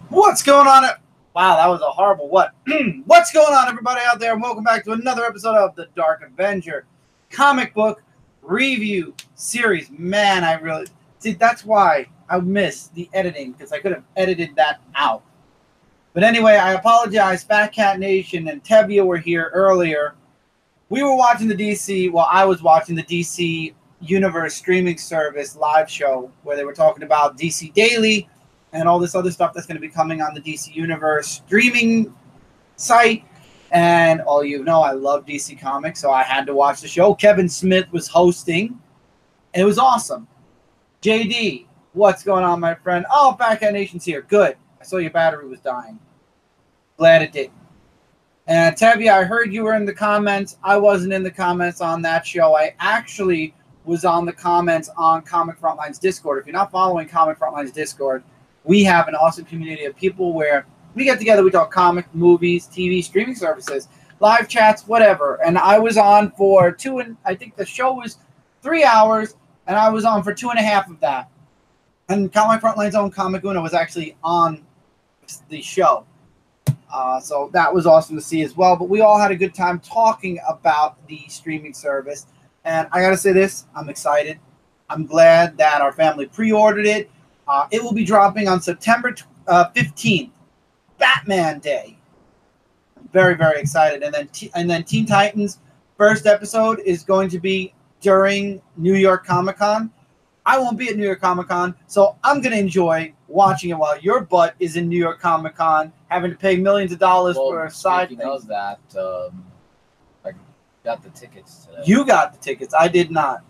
What's going on? Wow, that was a horrible what. What's going on, everybody out there? And welcome back to another episode of the Dark Avenger comic book review series. Man, I really... See, that's why I missed the editing, because I could have edited that out. But anyway, I apologize. Fat Cat Nation and Tevia were here earlier. We were watching the DC... Well, I was watching the DC Universe streaming service live show where they were talking about DC Daily and all this other stuff that's going to be coming on the DC Universe streaming site. And all you know, I love DC Comics, so I had to watch the show. Kevin Smith was hosting. It was awesome. JD, what's going on, my friend? Oh, Fat Cat Nation's here. Good. I saw your battery was dying. Glad it did. And Tevia, I heard you were in the comments. I wasn't in the comments on that show. I actually was on the comments on Comic Frontline's Discord. If you're not following Comic Frontline's Discord, we have an awesome community of people where we get together, we talk comic, movies, TV, streaming services, live chats, whatever. And I was on for I think the show was 3 hours, and I was on for 2.5 of that. And Comic Frontline's own Comic Una was actually on the show. So that was awesome to see as well. But we all had a good time talking about the streaming service. And I got to say this, I'm excited. I'm glad that our family pre-ordered it. It will be dropping on September 15th, Batman Day. I'm very, very excited. And then Teen Titans' first episode is going to be during New York Comic Con. I won't be at New York Comic Con, so I'm going to enjoy watching it while your butt is in New York Comic Con, having to pay millions of dollars for a side thing. Of that, I got the tickets today. You got the tickets. I did not.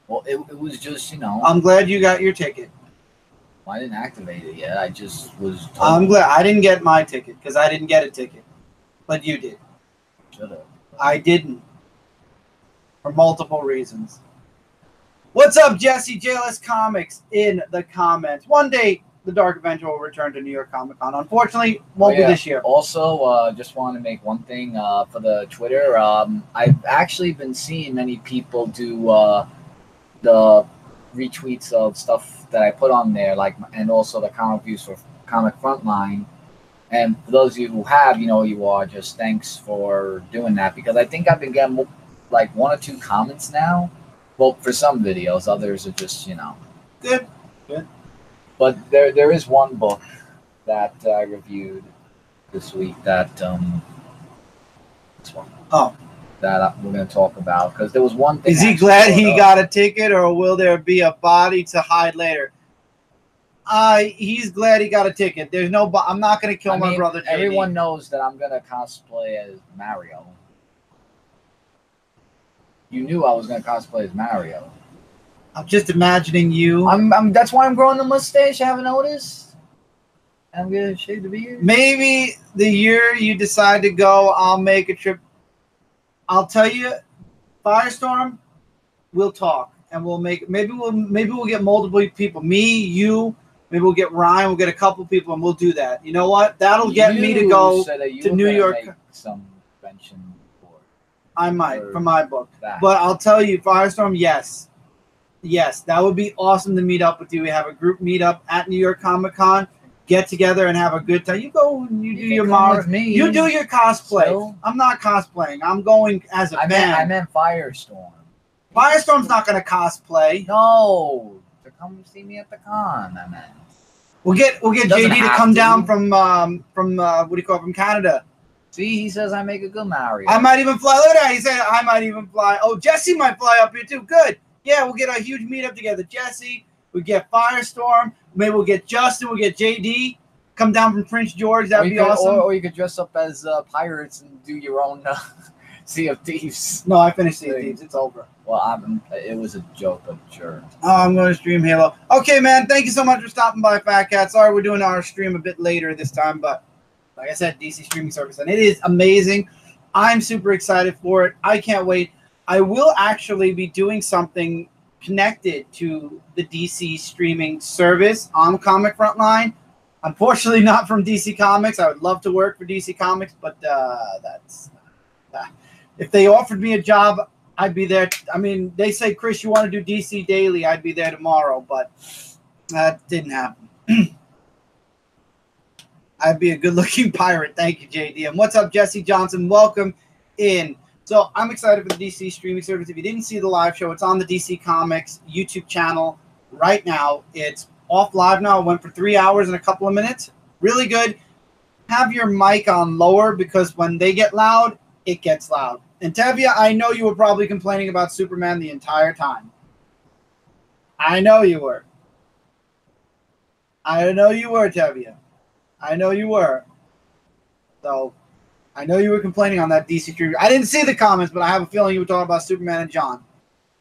Well, it was just, I'm glad you got your ticket. Well, I didn't activate it yet. I just was told. I'm glad. I didn't get my ticket because I didn't get a ticket. But you did. Should have. I didn't. For multiple reasons. What's up, Jesse? JLS Comics in the comments. One day, the Dark Avenger will return to New York Comic Con. Unfortunately, won't be this year. Also, just want to make one thing for the Twitter. I've actually been seeing many people do the retweets of stuff that I put on there, and also the comic views for Comic Frontline. And for those of you who have, you know who you are, just thanks for doing that, because I think I've been getting like 1 or 2 comments now. Well, for some videos, others are just, Good. But there is one book that I reviewed this week that this one. Oh. That we're going to talk about, because there was one thing. Is he glad he got a ticket, or will there be a body to hide later? He's glad he got a ticket. There's no. I'm not going to kill my brother. JD. Everyone knows that I'm going to cosplay as Mario. You knew I was going to cosplay as Mario. I'm just imagining you. That's why I'm growing the mustache. I haven't noticed. I'm going to shave the beard. Maybe the year you decide to go, I'll make a trip. I'll tell you, Firestorm, we'll talk, and we'll make. Maybe we'll get multiple people. Me, you. Maybe we'll get Ryan. We'll get a couple people, and we'll do that. You know what? That'll get me to go to New York. Make some convention for. I might for my book, but I'll tell you, Firestorm. Yes, that would be awesome to meet up with you. We have a group meetup at New York Comic Con. Get together and have a good time. You go and you do your Mario. You do your cosplay. So? I'm not cosplaying. I'm going as a band. I meant Firestorm. Firestorm's not going to cosplay. No, to come see me at the con. I meant. We'll get JD to come down from what do you call it, from Canada. See, he says I make a good Mario. I might even fly. Look at that. He said I might even fly. Oh, Jesse might fly up here too. Good. Yeah, we'll get a huge meetup together. Jesse. We get Firestorm. Maybe we'll get Justin. We'll get JD. Come down from Prince George. That'd be awesome. Or you could dress up as pirates and do your own Sea of Thieves. No, I finished Sea of Thieves. It's over. Well, it was a joke, but sure. Oh, I'm going to stream Halo. Okay, man. Thank you so much for stopping by, Fat Cat. Sorry we're doing our stream a bit later this time, but like I said, DC streaming service, and it is amazing. I'm super excited for it. I can't wait. I will actually be doing something connected to the DC streaming service on Comic Frontline. Unfortunately, not from DC Comics. I would love to work for DC Comics, but if they offered me a job, I'd be there. I mean, they say, Chris, you want to do DC Daily? I'd be there tomorrow, but that didn't happen. I'd be a good-looking pirate. Thank you, JD. And what's up, Jesse Johnson? Welcome in. So I'm excited for the DC streaming service. If you didn't see the live show, it's on the DC Comics YouTube channel right now. It's off live now. It went for 3 hours and a couple of minutes. Really good. Have your mic on lower because when they get loud, it gets loud. And Tevya, I know you were probably complaining about Superman the entire time. I know you were. I know you were, Tevya. I know you were. So, I know you were complaining on that DC stream. I didn't see the comments, but I have a feeling you were talking about Superman and John.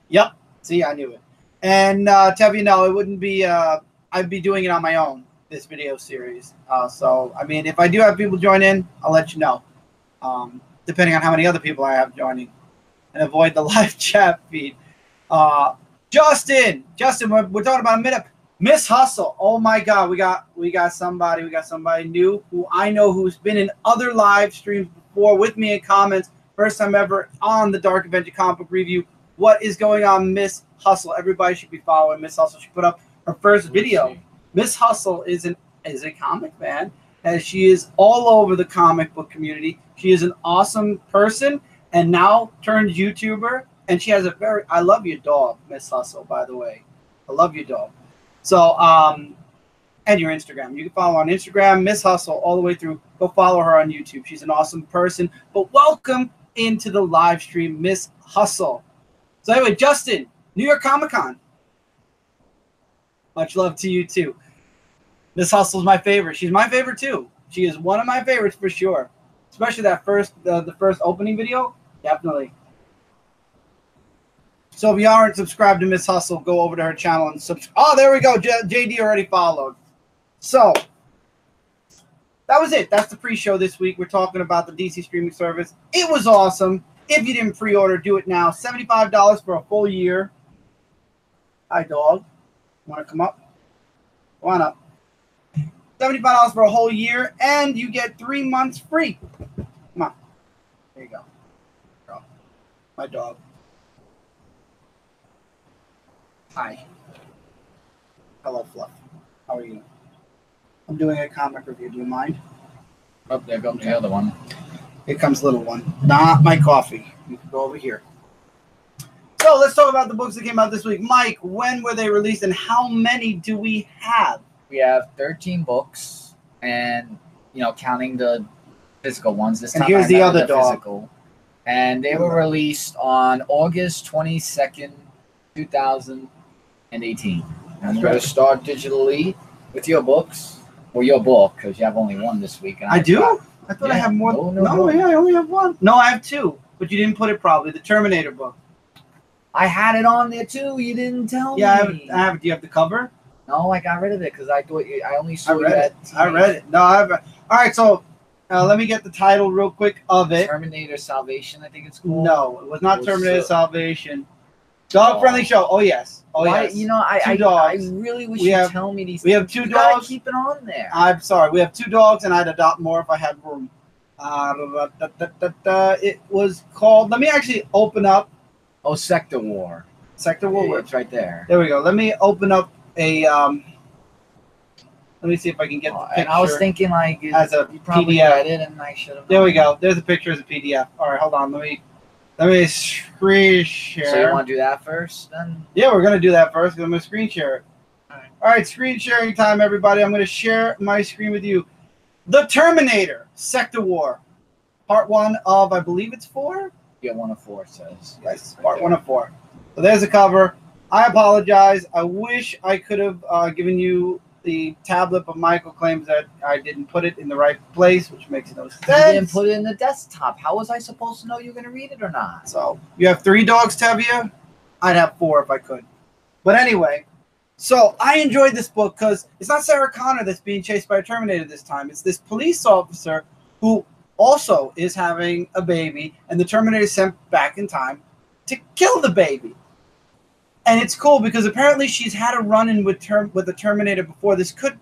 Yep. See, I knew it. And Tevya, no, it wouldn't be. I'd be doing it on my own, this video series. So, I mean, if I do have people join in, I'll let you know. Depending on how many other people I have joining. And avoid the live chat feed. Justin, we're talking about a minute. Miss Hustle. Oh my God, we got somebody new who I know who's been in other live streams before with me in comments. First time ever on the Dark Avenger comic book review. What is going on, Miss Hustle? Everybody should be following Miss Hustle. She put up her first video. Miss Hustle is a comic fan, as she is all over the comic book community. She is an awesome person and now turned YouTuber. And she has I love your dog, Miss Hustle, by the way. I love your dog. So, and your Instagram. You can follow on Instagram, Miss Hustle, all the way through. Go follow her on YouTube. She's an awesome person. But welcome into the live stream, Miss Hustle. So anyway, Justin, New York Comic-Con. Much love to you, too. Miss Hustle's my favorite. She's my favorite, too. She is one of my favorites for sure. Especially that the first opening video. Definitely. So if you aren't subscribed to Miss Hustle, go over to her channel and subscribe. Oh, there we go. JD already followed. So that was it. That's the pre-show this week. We're talking about the DC streaming service. It was awesome. If you didn't pre-order, do it now. $75 for a full year. Hi, dog. Want to come up? Come on up. $75 for a whole year, and you get 3 months free. Come on. There you go. Girl. My dog. Hi. Hello, Fluff. How are you? I'm doing a comic review. Do you mind? Oh, there comes the other one. Here comes little one. Not my coffee. You can go over here. So let's talk about the books that came out this week. Mike, when were they released and how many do we have? We have 13 books, and counting the physical ones. This time, and here's the other dog. Physical. And they were released on August 22nd, 2018. And we're going to start digitally with your books. Well, your book, because you have only one this week. And I do? I thought I have more. No, I only have one. No, I have two. But you didn't put it probably. The Terminator book. I had it on there too. You didn't tell me. Yeah, I have. Do you have the cover? No, I got rid of it because I only saw it. I read it. No, All right, so let me get the title real quick of it. Terminator Salvation, I think it's called. No, it was not Terminator Salvation. Dog-friendly show. Oh, yes. Oh, yes. I really wish you'd tell me these things. We have two dogs. Keep it on there. I'm sorry. We have two dogs, and I'd adopt more if I had room. It was called... Let me actually open up... Oh, Sector War. Sector War? Yeah, it's right there. There we go. Let me open up a... let me see if I can get the picture. And I was thinking, as a you probably PDF. read it, and I should have... There we go. There's a picture as a PDF. All right, hold on. Let me screen share. So you want to do that first, then? Yeah, we're going to do that first because I'm going to screen share it. All right, screen sharing time, everybody. I'm going to share my screen with you. The Terminator-Sector War. Part 1 of, I believe it's 4? Yeah, 1 of 4 says. Yes, part 1 of 4. So there's the cover. I apologize. I wish I could have given you the tablet, but Michael claims that I didn't put it in the right place, which makes no sense. You didn't put it in the desktop. How was I supposed to know you were going to read it or not? So you have 3 dogs, Tevya? I'd have 4 if I could. But anyway, so I enjoyed this book because it's not Sarah Connor that's being chased by a Terminator this time. It's this police officer who also is having a baby, and the Terminator is sent back in time to kill the baby. And it's cool because apparently she's had a run-in with the Terminator before. This could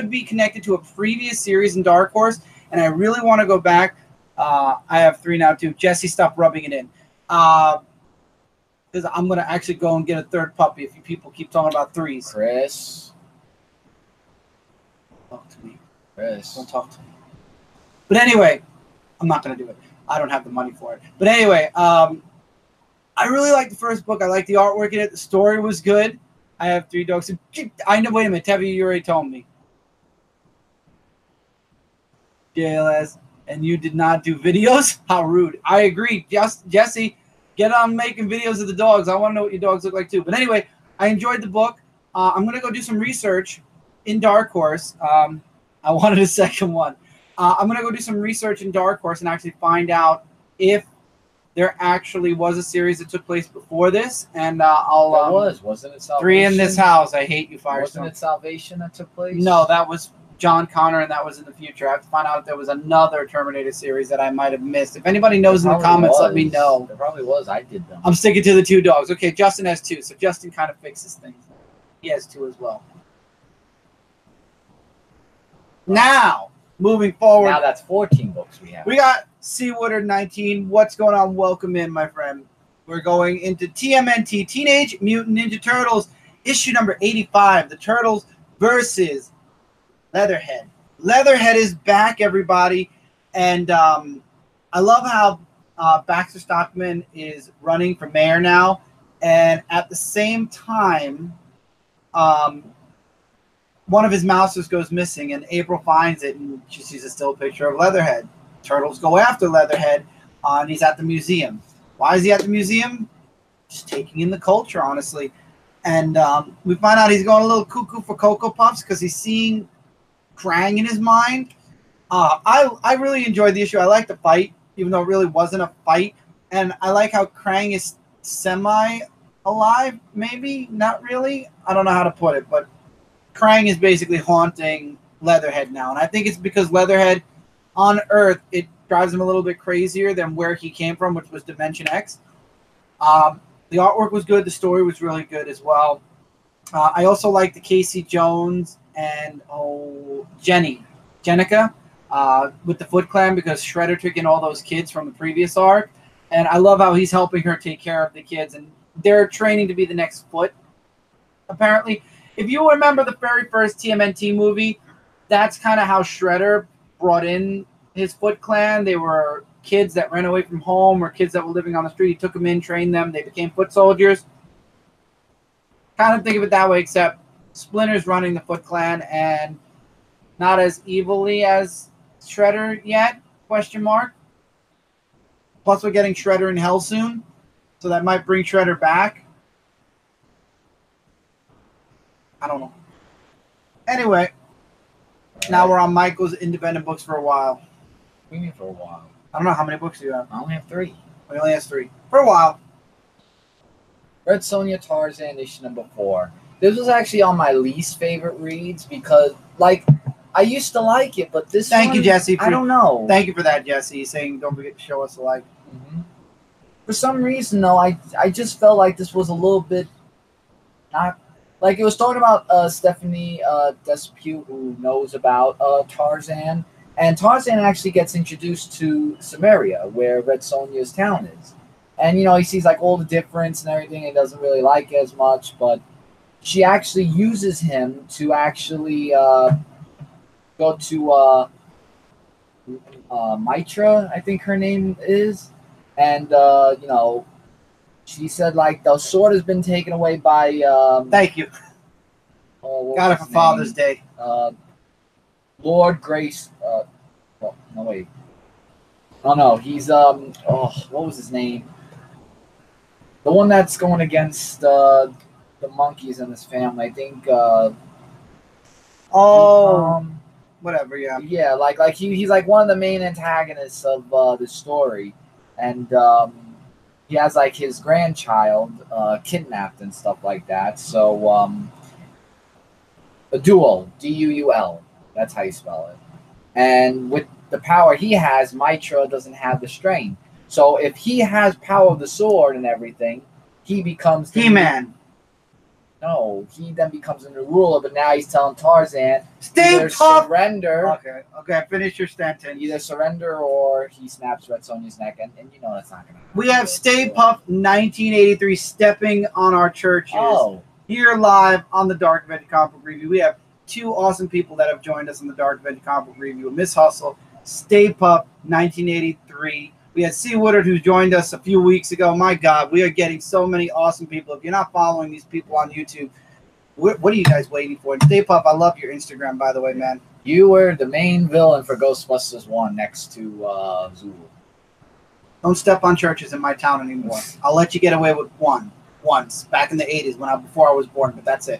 be connected to a previous series in Dark Horse, and I really want to go back. I have 3 now, too. Jesse, stop rubbing it in. Because I'm going to actually go and get a 3rd puppy if you people keep talking about 3s. Chris. Don't talk to me. Chris. Don't talk to me. But anyway, I'm not going to do it. I don't have the money for it. But anyway, I really liked the first book. I liked the artwork in it. The story was good. I have 3 dogs. I know. Wait a minute, Tevi, you already told me. JLS, and you did not do videos? How rude. I agree. Jesse, get on making videos of the dogs. I want to know what your dogs look like too. But anyway, I enjoyed the book. I'm going to go do some research in Dark Horse. I wanted a second one. I'm going to go do some research in Dark Horse and actually find out if there actually was a series that took place before this. And I'll... Wasn't it Salvation? 3 in this house. I hate you, Firestone. Wasn't it Salvation that took place? No, that was John Connor, and that was in the future. I have to find out if there was another Terminator series that I might have missed. If anybody knows in the comments, let me know. There probably was. I did them. I'm sticking to the 2 dogs. Okay, Justin has 2, so Justin kind of fixes things. He has 2 as well. Now, moving forward. Now that's 14 books we have. We got Seawater 19. What's going on? Welcome in, my friend. We're going into TMNT, Teenage Mutant Ninja Turtles, issue number 85. The Turtles versus Leatherhead. Leatherhead is back, everybody. And I love how Baxter Stockman is running for mayor now. And at the same time, one of his mouses goes missing, and April finds it, and she sees a still picture of Leatherhead. Turtles go after Leatherhead, and he's at the museum. Why is he at the museum? Just taking in the culture, honestly. And we find out he's going a little cuckoo for Cocoa Puffs because he's seeing Krang in his mind. I really enjoyed the issue. I like the fight, even though it really wasn't a fight. And I like how Krang is semi-alive, maybe? Not really. I don't know how to put it, but Krang is basically haunting Leatherhead now. And I think it's because Leatherhead on Earth, it drives him a little bit crazier than where he came from, which was Dimension X. The artwork was good. The story was really good as well. I also like the Casey Jones and Jenica with the Foot Clan, because Shredder took in all those kids from the previous arc. And I love how he's helping her take care of the kids. And they're training to be the next Foot, apparently. If you remember the very first TMNT movie, that's kind of how Shredder brought in his Foot Clan. They were kids that ran away from home or kids that were living on the street. He took them in, trained them. They became foot soldiers. Kind of think of it that way, except Splinter's running the Foot Clan and not as evilly as Shredder yet, question mark. Plus, we're getting Shredder in hell soon, so that might bring Shredder back. I don't know. Anyway, now we're on Michael's independent books for a while. What do you mean for a while? I don't know. How many books do you have? I only have 3. We only have 3. For a while. Red Sonja Tarzan issue number 4. This was actually on my least favorite reads because, like, I used to like it, but this Thank you, Jesse. I don't know. Thank you for that, Jesse, saying don't forget to show us a like. Mm-hmm. For some reason, though, I just felt like this was a little bit not... Like, it was talking about Stephanie Despue, who knows about Tarzan. And Tarzan actually gets introduced to Samaria, where Red Sonja's town is. And, you know, he sees, like, all the difference and everything and doesn't really like it as much. But she actually uses him to actually go to Mitra, I think her name is. And, you know... She said, like, the sword has been taken away by... Thank you. Got it for Father's Day. Lord Grace... well, no, wait. Oh, no. He's... what was his name? The one that's going against the monkeys in his family. I think... whatever, yeah. Yeah, like he's, like, one of the main antagonists of the story. And... he has, like, his grandchild kidnapped and stuff like that. So, a duel, D-U-U-L. That's how you spell it. And with the power he has, Mitra doesn't have the strength. So, if he has power of the sword and everything, he becomes... He-Man. No, he then becomes a new ruler, but now he's telling Tarzan, Stay tough! Surrender. Okay, finish your sentence. Either surrender or he snaps Red Sonja's neck, and you know that's not going to happen. We have Stay Puft 1983 stepping on our churches. Here live on the Dark Adventure Comic Book Review. We have 2 awesome people that have joined us on the Dark Adventure Comic Book Review. Miss Hustle Stay Puft 1983. We had C. Woodard, who joined us a few weeks ago. My God, we are getting so many awesome people. If you're not following these people on YouTube, what are you guys waiting for? And Stay Puft, I love your Instagram, by the way, man. You were the main villain for Ghostbusters 1 next to Zulu. Don't step on churches in my town anymore. I'll let you get away with once, back in the 80s before I was born, but that's it.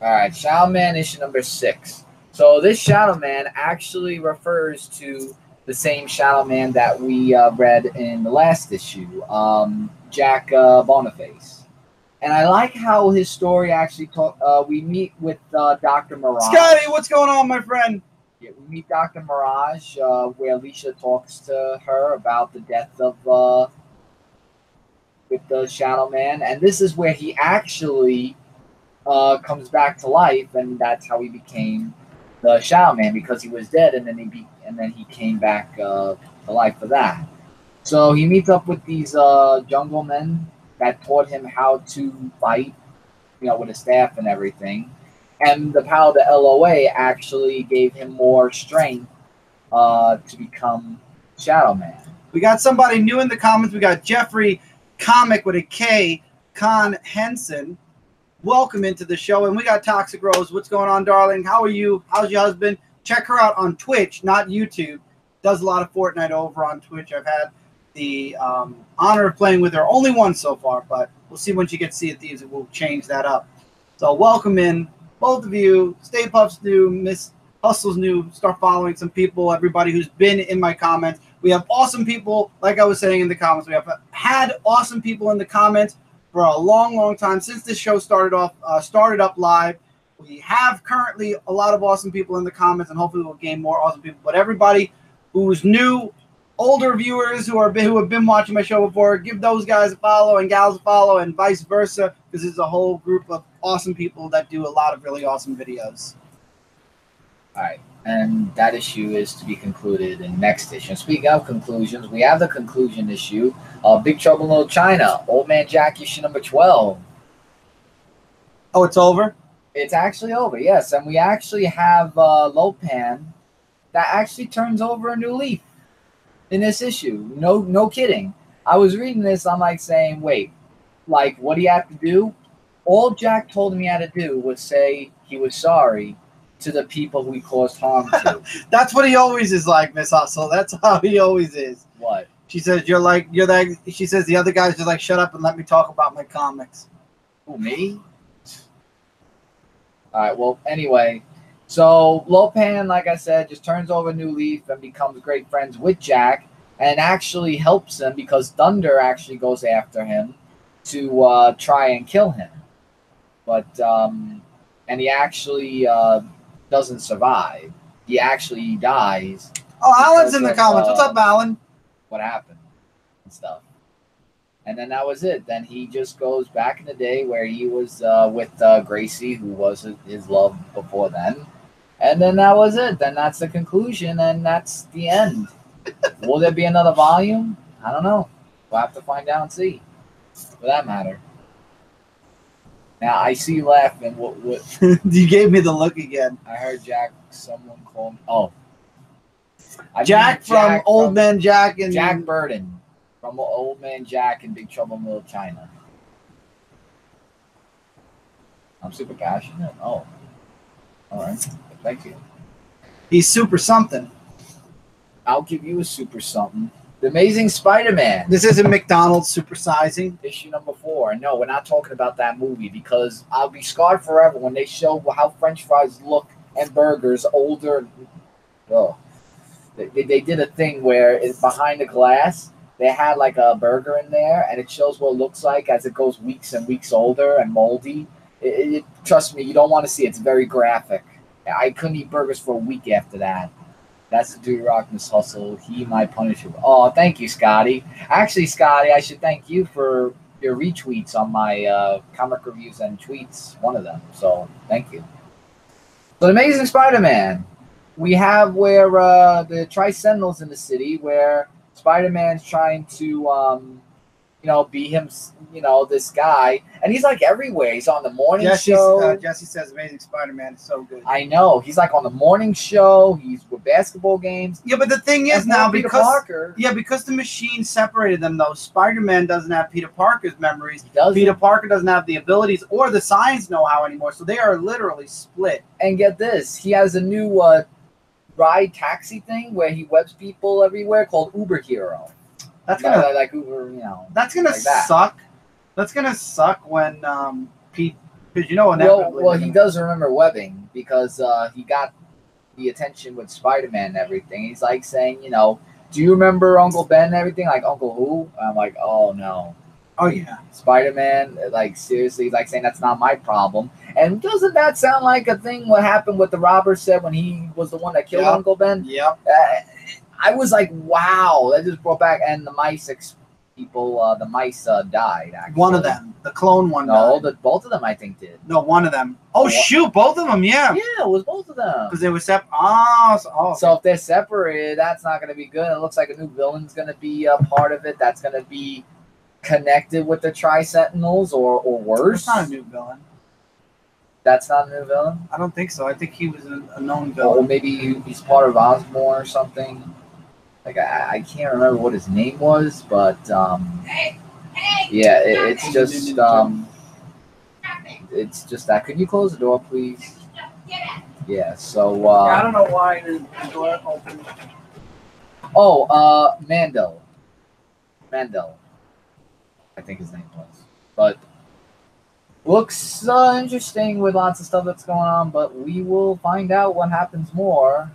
All right, Shadowman issue number 6. So this Shadowman actually refers to the same Shadowman that we read in the last issue, Jack Boniface. And I like how his story actually we meet with Dr. Mirage. Scotty, what's going on, my friend? Yeah, we meet Dr. Mirage, where Alicia talks to her about the death of with the Shadowman, and this is where he actually comes back to life, and that's how he became the Shadowman, because he was dead, and then he came back to life for that. So he meets up with these jungle men that taught him how to fight, with a staff and everything. And the power of the LOA actually gave him more strength to become Shadowman. We got somebody new in the comments. We got Jeffrey Comic with a K, Con Henson. Welcome into the show. And we got Toxic Rose. What's going on, darling? How are you? How's your husband? Check her out on Twitch, not YouTube. Does a lot of Fortnite over on Twitch. I've had the honor of playing with her. Only once so far, but we'll see when she gets Sea of Thieves. We'll change that up. So welcome in, both of you. Stay Puft's new, Miss Hustle's new. Start following some people, everybody who's been in my comments. We have awesome people, like I was saying in the comments. We have had awesome people in the comments for a long, long time since this show started up live. We have currently a lot of awesome people in the comments, and hopefully we'll gain more awesome people. But everybody who's new, older viewers who have been watching my show before, give those guys a follow and gals a follow, and vice versa, because there's a whole group of awesome people that do a lot of really awesome videos. All right, and that issue is to be concluded in next issue. Speaking of conclusions, we have the conclusion issue of Big Trouble in Little China, Old Man Jack issue number 12. Oh, it's over? It's actually over, yes. And we actually have Lopan that actually turns over a new leaf in this issue. No kidding. I was reading this, I'm like saying, wait, like, what do you have to do? All Jack told him he had to do was say he was sorry to the people who he caused harm to. That's what he always is like, Miss Hustle. That's how he always is. What? She says, she says the other guys are like, shut up and let me talk about my comics. Who, me? All right, well, anyway, so Lopan, like I said, just turns over a new leaf and becomes great friends with Jack, and actually helps him because Thunder actually goes after him to try and kill him. But, and he actually doesn't survive. He actually dies. Oh, Alan's in the comments. What's up, Alan? What happened and stuff. And then that was it. Then he just goes back in the day where he was with Gracie, who was his love before then. And then that was it. Then that's the conclusion, and that's the end. Will there be another volume? I don't know. We'll have to find out and see. For that matter. Now, I see you laughing. What? You gave me the look again. I heard Jack, someone call me. Oh. Jack from Old Man Jack and... Jack Burden. From Old Man Jack and Big Trouble in Little China. I'm super passionate. Oh. All right. Thank you. He's super something. I'll give you a super something. The Amazing Spider-Man. This isn't McDonald's supersizing. Issue number 4. No, we're not talking about that movie because I'll be scarred forever when they show how French fries look and burgers older. Oh. They did a thing where it's behind the glass. They had like a burger in there, and it shows what it looks like as it goes weeks and weeks older and moldy. Trust me, you don't want to see it. It's very graphic. I couldn't eat burgers for a week after that. That's the Dude Rock Miss Hustle. He my Punisher. Oh, thank you, Scotty. Actually, Scotty, I should thank you for your retweets on my comic reviews and tweets. One of them. So, thank you. So, The Amazing Spider-Man. We have where the Tri-Sentinels in the city, where Spider-Man's trying to, be him, this guy. And he's like everywhere. He's on the morning show. Jesse says Amazing Spider-Man is so good. I know. He's like on the morning show. He's with with basketball games. Yeah, but the thing is And now Peter because Parker, because the machine separated them, though, Spider-Man doesn't have Peter Parker's memories. doesn't. Peter Parker doesn't have the abilities or the science know-how anymore, so they are literally split. And get this, he has a new ride taxi thing where he webs people everywhere called Uber Hero. That's gonna like Uber, you know. that's gonna like that. suck. That's gonna suck when Pete, because Well, inevitably. he does remember webbing because he got the attention with Spider-Man and everything. He's like saying, you know, do you remember Uncle Ben and everything? Like, Uncle who? I'm like, oh no. Oh yeah. Spider-Man, like seriously, like saying that's not my problem. And doesn't that sound like a thing what happened with the robber said when he was the one that killed Yep. Uncle Ben? Yep. I was like, wow, that just brought back. And the mice died. Actually, One of them, the clone one. No, died. both of them I think did. No, one of them. Oh What? shoot, both of them. Yeah. Yeah, it was both of them. Because they were separate. So if they're separated, that's not going to be good. It looks like a new villain's going to be a part of it. That's going to be connected with the Tri-Sentinels or worse. That's not a new villain. That's not a new villain? I don't think so. I think he was a known Or villain. maybe he's part of Osborn or something. Like, I can't remember what his name was, but yeah, it's just that. Could you close the door, please? Yeah, so I don't know why the door opened. Mando, I think his name was. But looks interesting with lots of stuff that's going on, but we will find out what happens more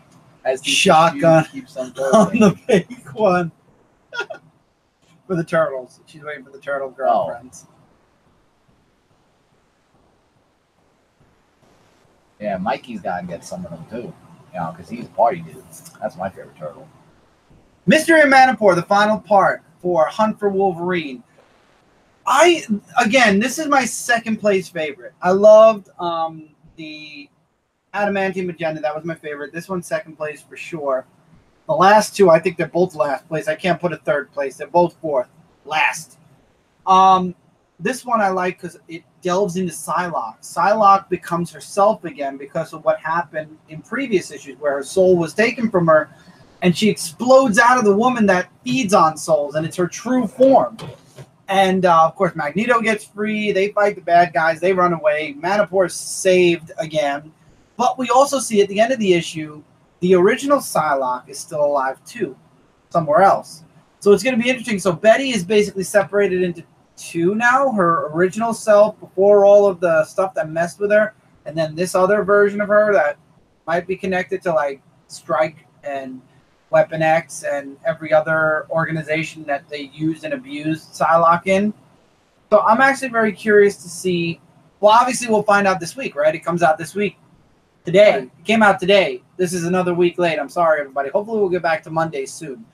as the Shotgun issue keeps on unfolding. the big one. For the turtles. She's waiting for the turtle girlfriends. Yeah, Mikey's got to get some of them too, you know, because he's a party dude. That's my favorite turtle. Mystery and Madripoor, the final part for Hunt for Wolverine. This is my second place favorite. I loved the Adamantium Agenda. That was my favorite. This one's second place for sure. The last two, I think they're both last place. I can't put a third place. They're both fourth. Last. This one I like because it delves into Psylocke. Psylocke becomes herself again because of what happened in previous issues where her soul was taken from her and she explodes out of the woman that feeds on souls, and it's her true form. And, of course, Magneto gets free. They fight the bad guys. They run away. Madripoor is saved again. But we also see at the end of the issue, the original Psylocke is still alive, too, somewhere else. So it's going to be interesting. So Betty is basically separated into two now. Her original self before all of the stuff that messed with her, and then this other version of her that might be connected to, like, Strike and Weapon X and every other organization that they used and abused Psylocke in. So I'm actually very curious to see. Well, obviously we'll find out this week, right? It comes out this week. Today. It came out today. This is another week late. I'm sorry, everybody. Hopefully we'll get back to Monday soon.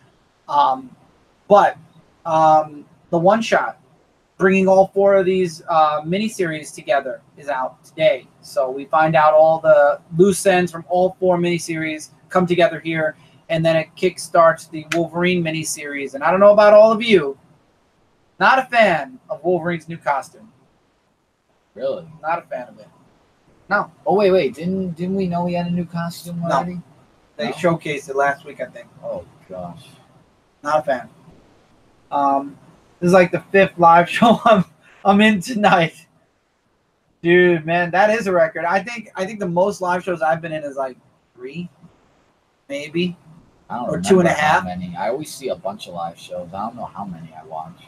But the one-shot, bringing all four of these miniseries together, is out today. So we find out all the loose ends from all four miniseries come together here, and then it kickstarts the Wolverine miniseries. And I don't know about all of you, not a fan of Wolverine's new costume. Really? Not a fan of it. No. Oh wait! Didn't we know he had a new costume already? No. They No? showcased it last week, I think. Oh gosh. Not a fan. This is like the 5th live show I'm in tonight. Dude, man, that is a record. I think the most live shows I've been in is like 3, maybe. I don't Or remember 2.5. how many. I always see a bunch of live shows. I don't know how many I watch.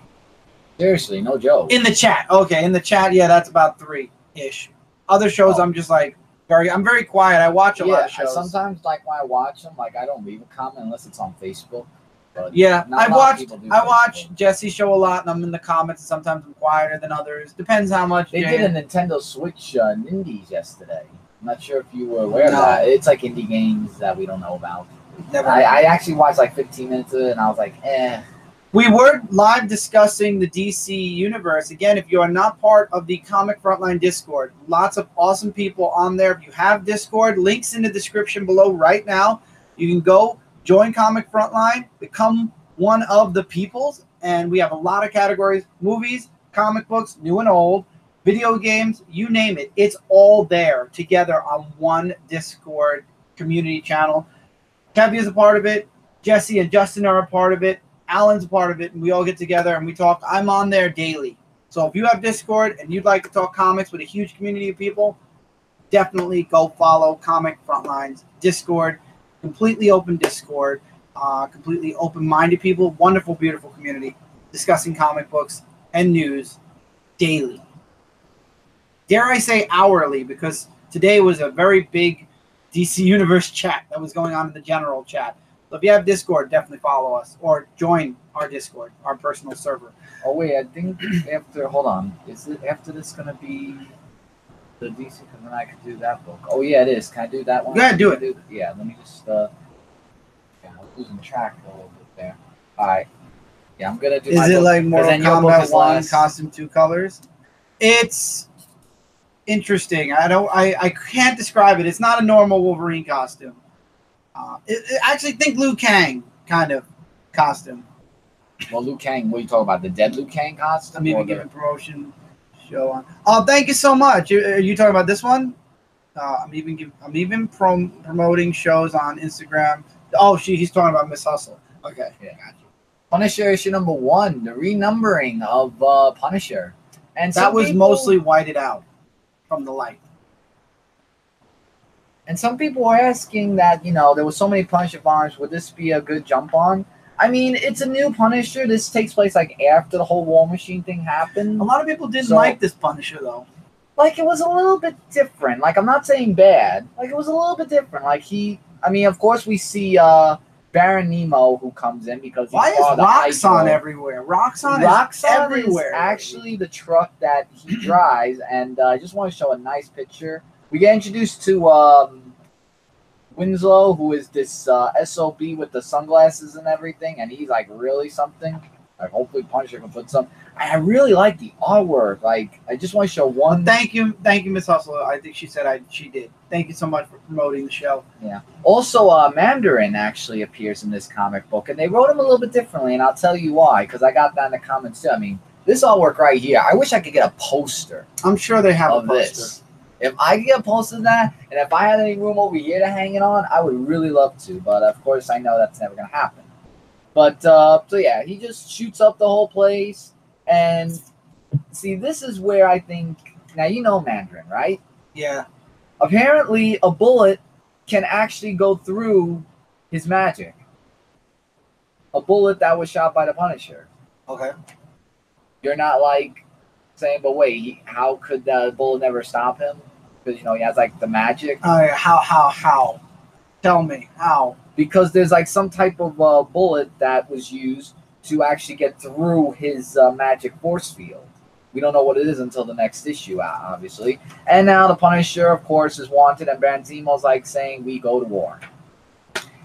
Seriously, no joke. In the chat. Okay, in the chat, yeah, that's about 3-ish. Other shows, I'm just like, I'm very quiet. I watch a lot of shows. Sometimes, like, when I watch them, like, I don't leave a comment unless it's on Facebook. But yeah, not a I lot of people do watch Facebook. Jesse's show a lot, and I'm in the comments, and sometimes I'm quieter than others. Depends how much. They did a Nintendo Switch Indies yesterday. I'm not sure if you were aware of that. It's like indie games that we don't know about. Never. I actually watched like 15 minutes of it, and I was like, eh. We were live discussing the DC universe. Again, if you are not part of the Comic Frontline Discord, lots of awesome people on there. If you have Discord, links in the description below right now. You can go join Comic Frontline, become one of the peoples, and we have a lot of categories: movies, comic books, new and old, video games, you name it. It's all there together on one Discord community channel. Kevy is a part of it. Jesse and Justin are a part of it. Alan's a part of it, and we all get together and we talk. I'm on there daily. So if you have Discord and you'd like to talk comics with a huge community of people, definitely go follow Comic Frontline's Discord. Completely open Discord. Completely open-minded people. Wonderful, beautiful community discussing comic books and news daily. Dare I say hourly, because today was a very big DC Universe chat that was going on in the general chat. So if you have Discord, definitely follow us or join our Discord, our personal server. Oh wait, I think after, hold on, is it after this gonna be the DC? Because then I could do that book. Oh yeah, it is. Can I do that one? Go ahead, do it. Yeah, let me just. Yeah, I'm losing track a little bit there. All right. Yeah, I'm gonna do. Is it like Mortal Kombat 1 last... costume 2 colors? It's interesting. I can't describe it. It's not a normal Wolverine costume. I actually think Liu Kang kind of costume. Well, Liu Kang, what are you talking about? The dead Liu Kang costume? I'm even giving promotion show on. Oh, thank you so much. Are you talking about this one? I'm even promoting shows on Instagram. Oh, he's talking about Miss Hustle. Okay, yeah, got you. Punisher issue number 1, the renumbering of Punisher, and that was mostly whited out from the light. And some people are asking that, there were so many Punisher farms, would this be a good jump on? I mean, it's a new Punisher. This takes place like after the whole War Machine thing happened. A lot of people didn't like this Punisher though. Like, it was a little bit different. Like, I'm not saying bad. Like, it was a little bit different. Like, of course we see Baron Nemo who comes in because why is Roxxon everywhere? Roxxon is everywhere. Is actually the truck that he drives, and I just want to show a nice picture. We get introduced to Winslow, who is this SOB with the sunglasses and everything, and he's like really something. Like, hopefully Punisher can put some. I really like the artwork. Like, I just want to show one. Thank you, Miss Hustle. I think she said she did. Thank you so much for promoting the show. Yeah. Also, Mandarin actually appears in this comic book, and they wrote him a little bit differently, and I'll tell you why, because I got that in the comments too. I mean, this artwork right here. I wish I could get a poster. I'm sure they have of a poster. This. If I could get a poster of that, and if I had any room over here to hang it on, I would really love to. But of course, I know that's never going to happen. But so yeah, he just shoots up the whole place. And see, this is where I think, now you know Mandarin, right? Yeah. Apparently, a bullet can actually go through his magic. A bullet that was shot by the Punisher. Okay. You're not like saying, but wait, how could the bullet never stop him? Because, he has like the magic. How? Tell me, how? Because there's like some type of bullet that was used to actually get through his magic force field. We don't know what it is until the next issue, obviously. And now the Punisher, of course, is wanted, and Banzimo's like saying, we go to war.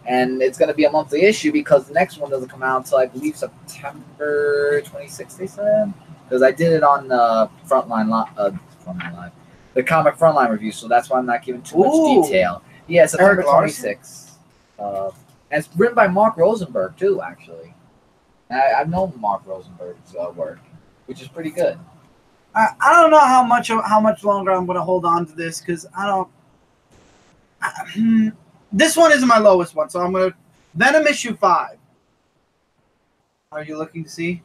And it's going to be a monthly issue because the next one doesn't come out until, I believe, September 26th, they said. Because I did it on Frontline Live. The Comic Frontline review, so that's why I'm not giving too much detail. Yeah, September 26th. And it's written by Mark Rosenberg, too, actually. I've known Mark Rosenberg's work, which is pretty good. I don't know how much longer I'm going to hold on to this, because this one isn't my lowest one, so I'm going to... Venom issue 5. Are you looking to see?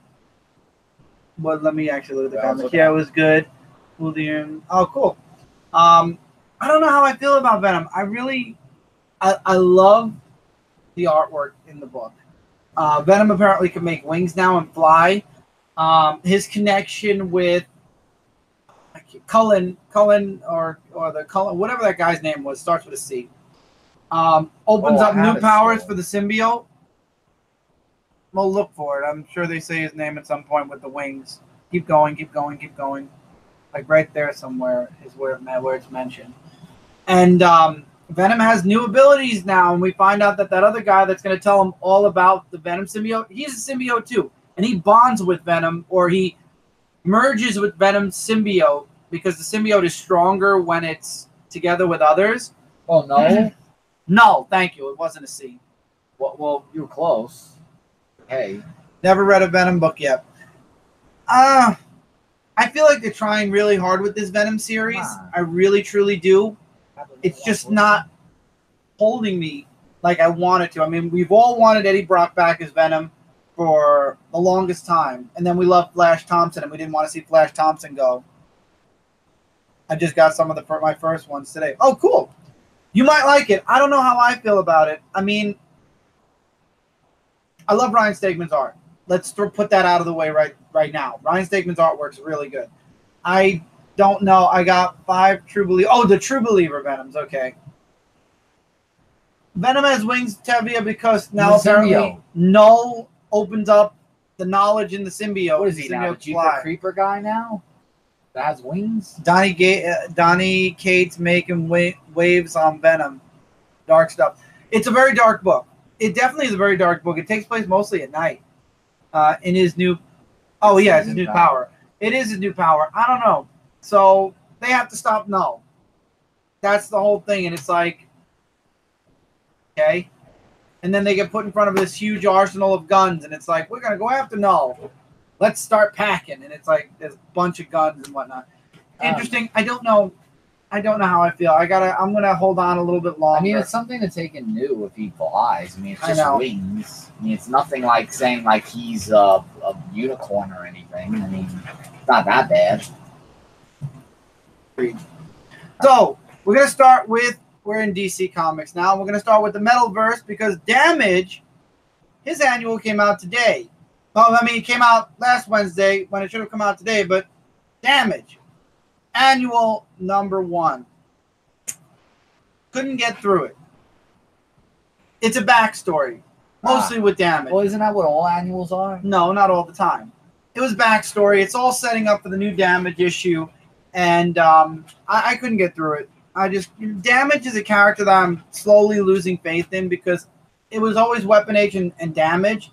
Well, let me actually look at the comic. Yeah, it was good. Oh, cool. I don't know how I feel about Venom. I love the artwork in the book. Venom apparently can make wings now and fly. His connection with Cullen or the Cullen, whatever that guy's name was, starts with a C. Opens up new powers for the symbiote. We'll look for it. I'm sure they say his name at some point with the wings. Keep going. Like right there somewhere is where it's mentioned. And Venom has new abilities now, and we find out that other guy that's going to tell him all about the Venom symbiote, he's a symbiote too. And he bonds with Venom, or he merges with Venom's symbiote, because the symbiote is stronger when it's together with others. Oh, no? No, thank you. It wasn't a C. Well, you were close. Hey. Never read a Venom book yet. I feel like they're trying really hard with this Venom series. I really, truly do. It's just not holding me like I wanted to. I mean, we've all wanted Eddie Brock back as Venom for the longest time, and then we loved Flash Thompson, and we didn't want to see Flash Thompson go. I just got some of my first ones today. Oh, cool. You might like it. I don't know how I feel about it. I mean, I love Ryan Stegman's art. Let's put that out of the way right now. Ryan Stegman's artwork's really good. I don't know. I got 5 True Believer. Oh, the True Believer Venoms. Okay. Venom has wings, Tevia, because now apparently Null opens up the knowledge in the symbiote. What is he now? The Jeeper Creeper guy now? That has wings? Donnie Cates making waves on Venom. Dark stuff. It's a very dark book. It definitely is a very dark book. It takes place mostly at night. In his new... Oh, yeah, it's his new power. It is his new power. I don't know. So they have to stop Null. That's the whole thing. And it's like... Okay. And then they get put in front of this huge arsenal of guns. And it's like, we're going to go after Null. Let's start packing. And it's like there's a bunch of guns and whatnot. Interesting. I don't know how I feel. I'm gonna hold on a little bit longer. I mean, it's something to take in new if he flies. I mean, it's just wings. I mean, it's nothing like saying like he's a unicorn or anything. I mean, it's not that bad. So we're gonna start with we're in DC Comics now. We're gonna start with the Metalverse because Damage, his annual came out today. Well, I mean, it came out last Wednesday when it should have come out today, but Damage. Annual #1. Couldn't get through it. It's a backstory, mostly with Damage. Well, isn't that what all annuals are? No, not all the time. It was backstory. It's all setting up for the new Damage issue, and I couldn't get through it. Damage is a character that I'm slowly losing faith in because it was always Weapon H and Damage,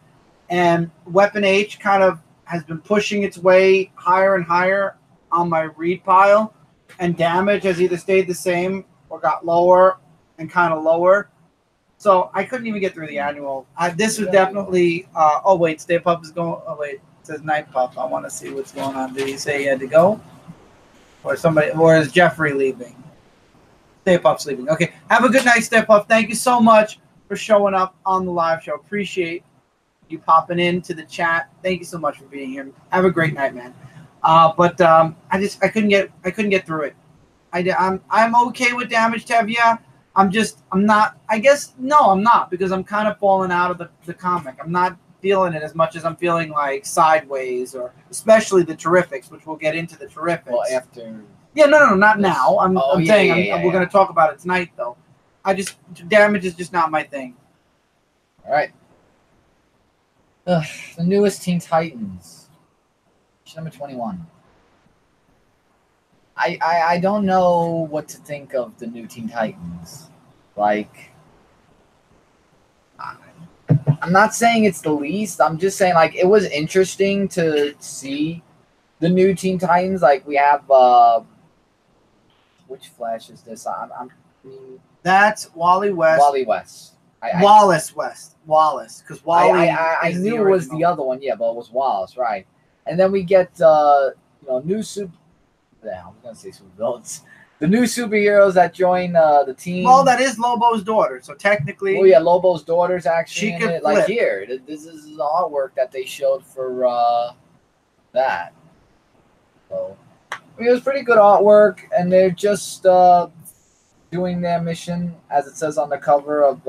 and Weapon H kind of has been pushing its way higher and higher on my read pile, and Damage has either stayed the same or got lower and kind of lower. So I couldn't even get through the annual. This was definitely. Oh wait, Stay Puff is going. Oh wait, it says Night Puff. I want to see what's going on. Did he say he had to go, or somebody, or is Jeffrey leaving? Stay Puff's leaving. Okay, have a good night, Stay Puff. Thank you so much for showing up on the live show. Appreciate you popping into the chat. Thank you so much for being here. Have a great night, man. But I couldn't get through it. I'm okay with Damage, Tevya. I'm not. I guess no, I'm not because I'm kind of falling out of the comic. I'm not feeling it as much as I'm feeling like Sideways or especially the Terrifics, which we'll get into the Terrifics. Well, after. Yeah, no, not now. I'm saying we're going to talk about it tonight, though. Damage is just not my thing. All right. The newest Teen Titans. Number 21. I don't know what to think of the new Teen Titans. Like, I'm not saying it's the least. I'm just saying, like, it was interesting to see the new Teen Titans. Like, we have, which Flash is this? That's Wally West. Wally West. Wallace West. Wallace. Because Wally I knew it was the other one, yeah, but it was Wallace, right. And then we get, new super... Yeah, I'm going to say super villains. The new superheroes that join the team. Well, that is Lobo's daughter, so technically... Oh, yeah, Lobo's daughter's actually in it. Like, here, this is the artwork that they showed for that. So, it was pretty good artwork, and they're just doing their mission, as it says on the cover of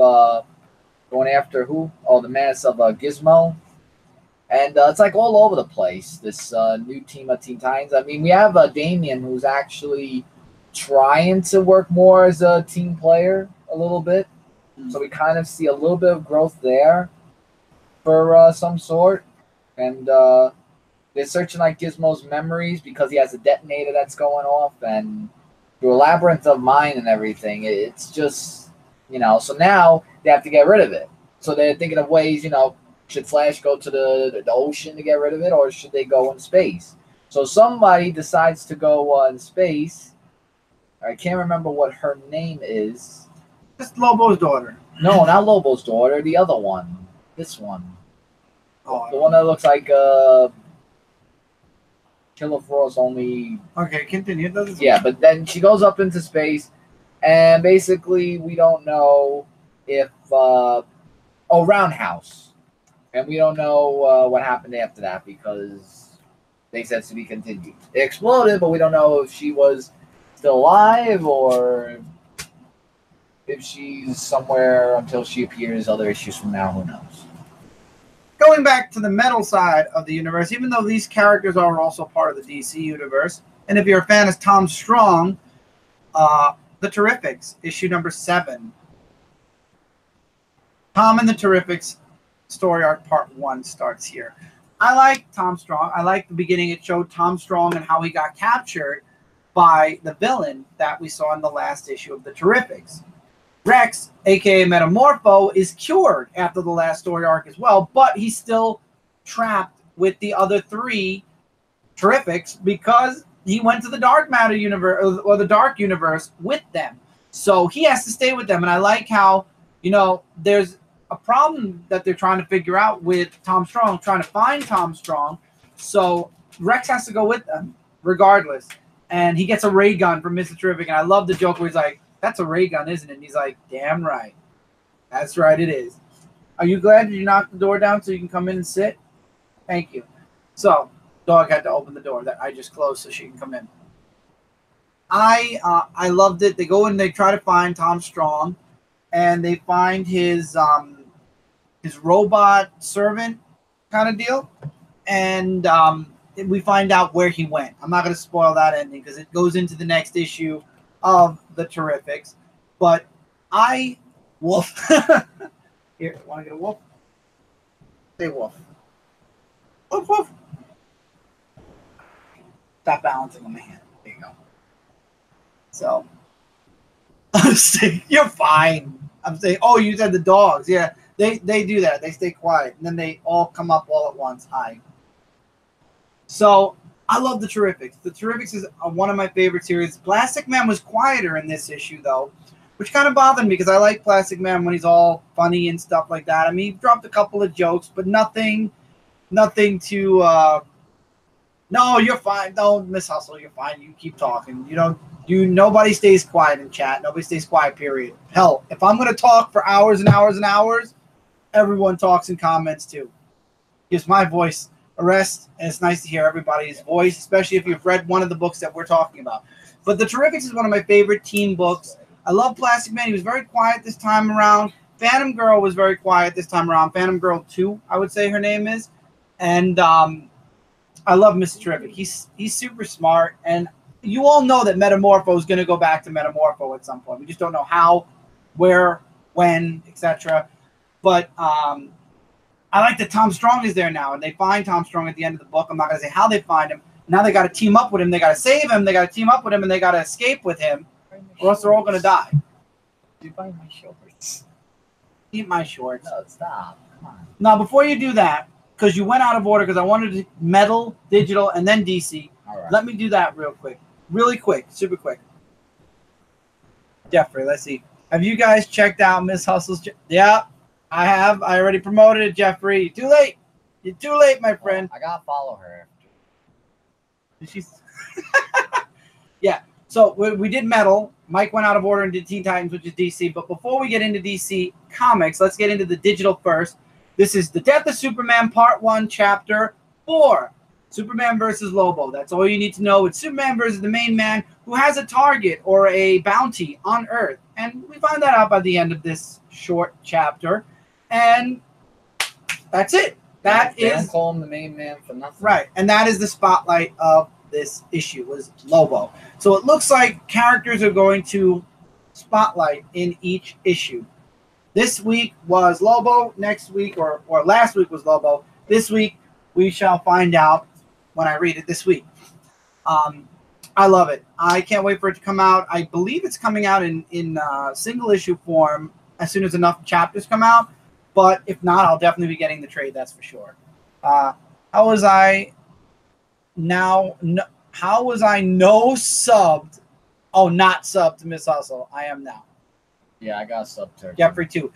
going after who? Oh, the Menace of Gizmo. And it's like all over the place, this new team of Teen Titans. I mean, we have Damian, who's actually trying to work more as a team player a little bit. Mm-hmm. So we kind of see a little bit of growth there for some sort. And they're searching like Gizmo's memories because he has a detonator that's going off. And through a labyrinth of mind and everything, it's just, so now they have to get rid of it. So they're thinking of ways, should Flash go to the ocean to get rid of it, or should they go in space? So somebody decides to go in space. I can't remember what her name is. Just Lobo's daughter. No, not Lobo's daughter. The other one. This one. Oh, the one that looks like Killer Frost only... Okay, continue. Yeah, but then she goes up into space, and basically we don't know if Roundhouse, and we don't know what happened after that because they said to be continued. It exploded, but we don't know if she was still alive or if she's somewhere until she appears other issues from now. Who knows? Going back to the metal side of the universe, even though these characters are also part of the DC universe, and if you're a fan of Tom Strong, The Terrifics, issue number 7. Tom and the Terrifics story arc part 1 starts here. I like Tom Strong. I like the beginning. It showed Tom Strong and how he got captured by the villain that we saw in the last issue of the Terrifics. Rex, aka Metamorpho, is cured after the last story arc as well, but he's still trapped with the other 3 Terrifics because he went to the dark matter universe or the dark universe with them. So he has to stay with them. And I like how, there's a problem that they're trying to figure out with Tom Strong, trying to find Tom Strong. So Rex has to go with them regardless. And he gets a ray gun from Mr. Terrific. And I love the joke where he's like, "That's a ray gun, isn't it?" And he's like, "Damn right. That's right, it is. Are you glad you knocked the door down so you can come in and sit? Thank you." So, dog had to open the door that I just closed so she can come in. I loved it. They go and they try to find Tom Strong, and they find his robot servant kind of deal, and we find out where he went. I'm not going to spoil that ending because it goes into the next issue of the Terrifics, but Wolf. Here, want to get a wolf? Say wolf. Wolf, wolf. Stop balancing on my hand. There you go. So, you're fine. I'm saying, oh, you said the dogs. Yeah, they do that. They stay quiet, and then they all come up all at once. Hi. So, I love the Terrifics. The Terrifics is one of my favorite series. Plastic Man was quieter in this issue, though, which kind of bothered me because I like Plastic Man when he's all funny and stuff like that. I mean, he dropped a couple of jokes, but nothing to. No, you're fine. Don't Miss Hustle. You're fine. You keep talking. Nobody stays quiet in chat. Nobody stays quiet. Period. Hell, if I'm gonna talk for hours and hours and hours, everyone talks in comments too. Gives my voice a rest, and it's nice to hear everybody's voice, especially if you've read one of the books that we're talking about. But The Terrifics is one of my favorite teen books. I love Plastic Man. He was very quiet this time around. Phantom Girl was very quiet this time around. Phantom Girl 2, I would say her name is. And I love Mr. Terrific. He's super smart, and you all know that Metamorpho is going to go back to Metamorpho at some point. We just don't know how, where, when, etc. But I like that Tom Strong is there now, and they find Tom Strong at the end of the book. I'm not going to say how they find him. Now they got to team up with him. They got to save him. They got to team up with him, and they got to escape with him, or else they're all going to die. Did you find my shorts? Eat my shorts. No, stop. Come on. Now, before you do that, because you went out of order, because I wanted to metal, digital, and then DC. All right. Let me do that real quick. Really quick. Super quick. Jeffrey, let's see. Have you guys checked out Miss Hustle's? Yeah, I have. I already promoted it, Jeffrey. You're too late. You're too late, my friend. I got to follow her. She's yeah. So we did metal. Mike went out of order and did Teen Titans, which is DC. But before we get into DC Comics, let's get into the digital first. This is The Death of Superman Part 1, Chapter 4. Superman versus Lobo. That's all you need to know. It's Superman versus the main man who has a target or a bounty on Earth. And we find that out by the end of this short chapter. And that's it. They don't call him the main man for nothing. Right. And that is the spotlight of this issue, was Lobo. So it looks like characters are going to spotlight in each issue. This week was Lobo. Next week, or last week was Lobo. This week, we shall find out when I read it this week. I love it. I can't wait for it to come out. I believe it's coming out in single issue form as soon as enough chapters come out. But if not, I'll definitely be getting the trade. That's for sure. How was I no subbed? Oh, not subbed to Miss Hustle. I am now. Yeah, I got subbed to her. Jeffrey too.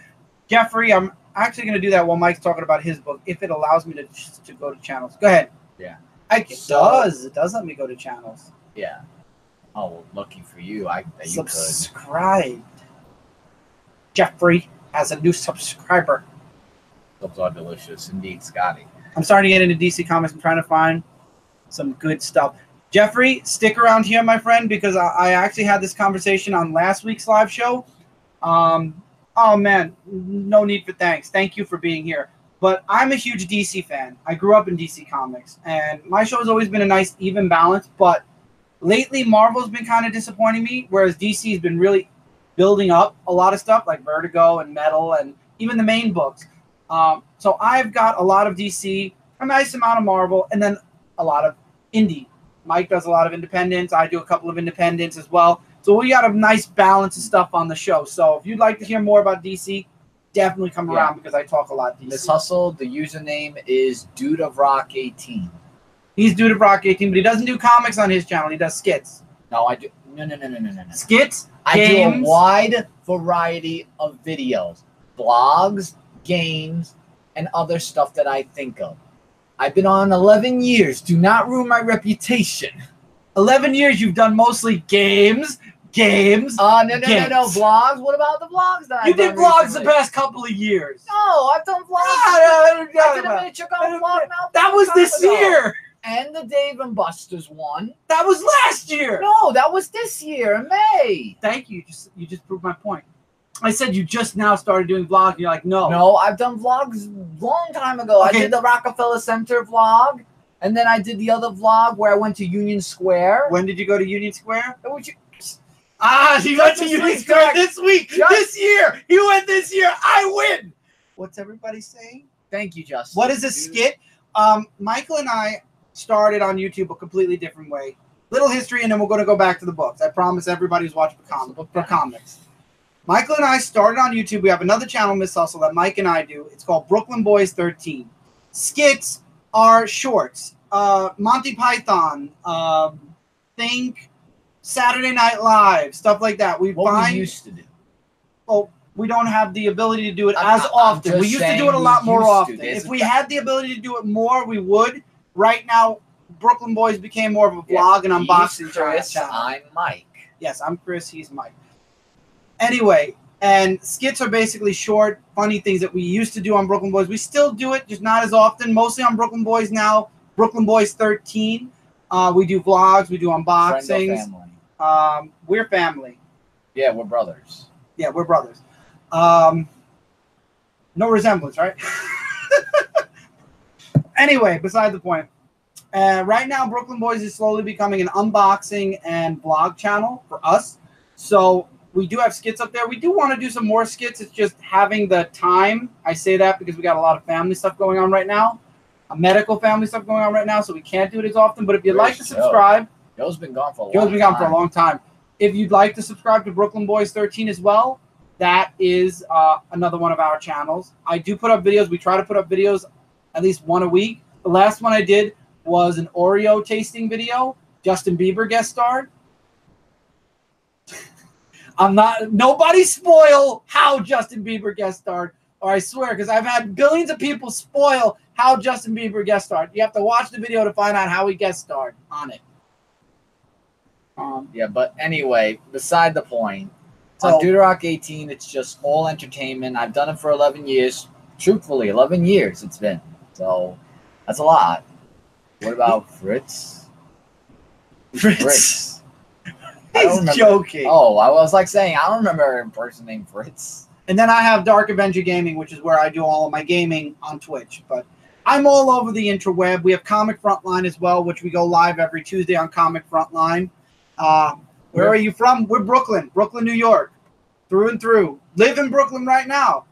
Jeffrey, I'm actually going to do that while Mike's talking about his book, if it allows me to go to channels. Go ahead. Yeah. It does let me go to channels. Yeah. Oh, well, lucky for you. You subscribe. Jeffrey. as a new subscriber. Those are delicious indeed, Scotty. I'm starting to get into DC Comics. I'm trying to find some good stuff. Jeffrey, stick around here, my friend, because I actually had this conversation on last week's live show. Oh, man, no need for thanks. Thank you for being here. But I'm a huge DC fan. I grew up in DC Comics, and my show has always been a nice, even balance. But lately, Marvel's been kind of disappointing me, whereas DC has been really building up a lot of stuff like Vertigo and Metal and even the main books. So I've got a lot of DC, a nice amount of Marvel, and then a lot of indie. Mike does a lot of independents. I do a couple of independents as well. So we got a nice balance of stuff on the show. So if you'd like to hear more about DC, definitely come around because I talk a lot DC. Miss Hustle, the username is Dude of Rock 18. He's Dude of Rock 18, but he doesn't do comics on his channel. He does skits. No, I do. No. Skits, I games. do a wide variety of videos, blogs, games, and other stuff that I think of. I've been on 11 years. Do not ruin my reputation. 11 years you've done mostly games. No. Vlogs? What about the vlogs that You did vlogs the past couple of years. No, I've done vlogs. I did a miniature golf vlog now. That was this year. And the Dave and Buster's one. That was last year. No, that was this year in May. Thank you. You just proved my point. I said you just now started doing vlogs. And you're like, no. No, I've done vlogs a long time ago. Okay. I did the Rockefeller Center vlog. And then I did the other vlog where I went to Union Square. When did you go to Union Square? You went to Union Square this week. This year. You went this year. I win. What's everybody saying? Thank you, Justin. What is a skit? Michael and I started on YouTube a completely different way. Little history, and then we're going to go back to the books. I promise everybody who's watching for comics. Michael and I started on YouTube. We have another channel, Miss Hustle, that Mike and I do. It's called Brooklyn Boys 13. Skits are shorts. Monty Python, Think, Saturday Night Live, stuff like that. We used to do. Oh, we don't have the ability to do it as often. We used to do it a lot more often. If we had the ability to do it more, we would. Right now, Brooklyn Boys became more of a vlog and unboxing channel. I'm Mike. Yes, I'm Chris. He's Mike. Anyway, and skits are basically short, funny things that we used to do on Brooklyn Boys. We still do it, just not as often. Mostly on Brooklyn Boys now. Brooklyn Boys 13. We do vlogs. We do unboxings. Family. We're family. Yeah, we're brothers. Yeah, we're brothers. No resemblance, right? Anyway, beside the point. Right now, Brooklyn Boys is slowly becoming an unboxing and vlog channel for us. So we do have skits up there. We do want to do some more skits. It's just having the time. I say that because we got a lot of family stuff going on right now. Medical family stuff going on right now, so we can't do it as often. But if you'd like to subscribe. Joe's been gone for a long time. Joe's been gone for a long time. If you'd like to subscribe to Brooklyn Boys 13 as well, that is another one of our channels. I do put up videos. We try to put up videos at least one a week. The last one I did was an Oreo tasting video. Justin Bieber guest starred. Nobody spoil how Justin Bieber guest starred, or I swear, because I've had billions of people spoil how Justin Bieber guest starred. You have to watch the video to find out how he guest starred on it. Yeah, but anyway, beside the point, on Dude Rock 18, it's just all entertainment. I've done it for 11 years. Truthfully, 11 years it's been. So that's a lot. What about Fritz? Fritz. He's joking. Oh, I was like saying, I don't remember a person named Fritz. And then I have Dark Avenger Gaming, which is where I do all of my gaming on Twitch. But I'm all over the interweb. We have Comic Frontline as well, which we go live every Tuesday on Comic Frontline. Where are you from? We're Brooklyn, New York, through and through. Live in Brooklyn right now.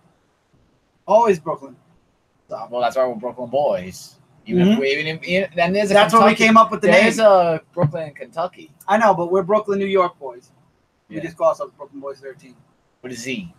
Always Brooklyn. So. Well, that's why we're Brooklyn Boys. Then there's a that's when we came up with the name. There's a Brooklyn, Kentucky. I know, but we're Brooklyn, New York boys. We just call ourselves Brooklyn Boys 13. With a Z.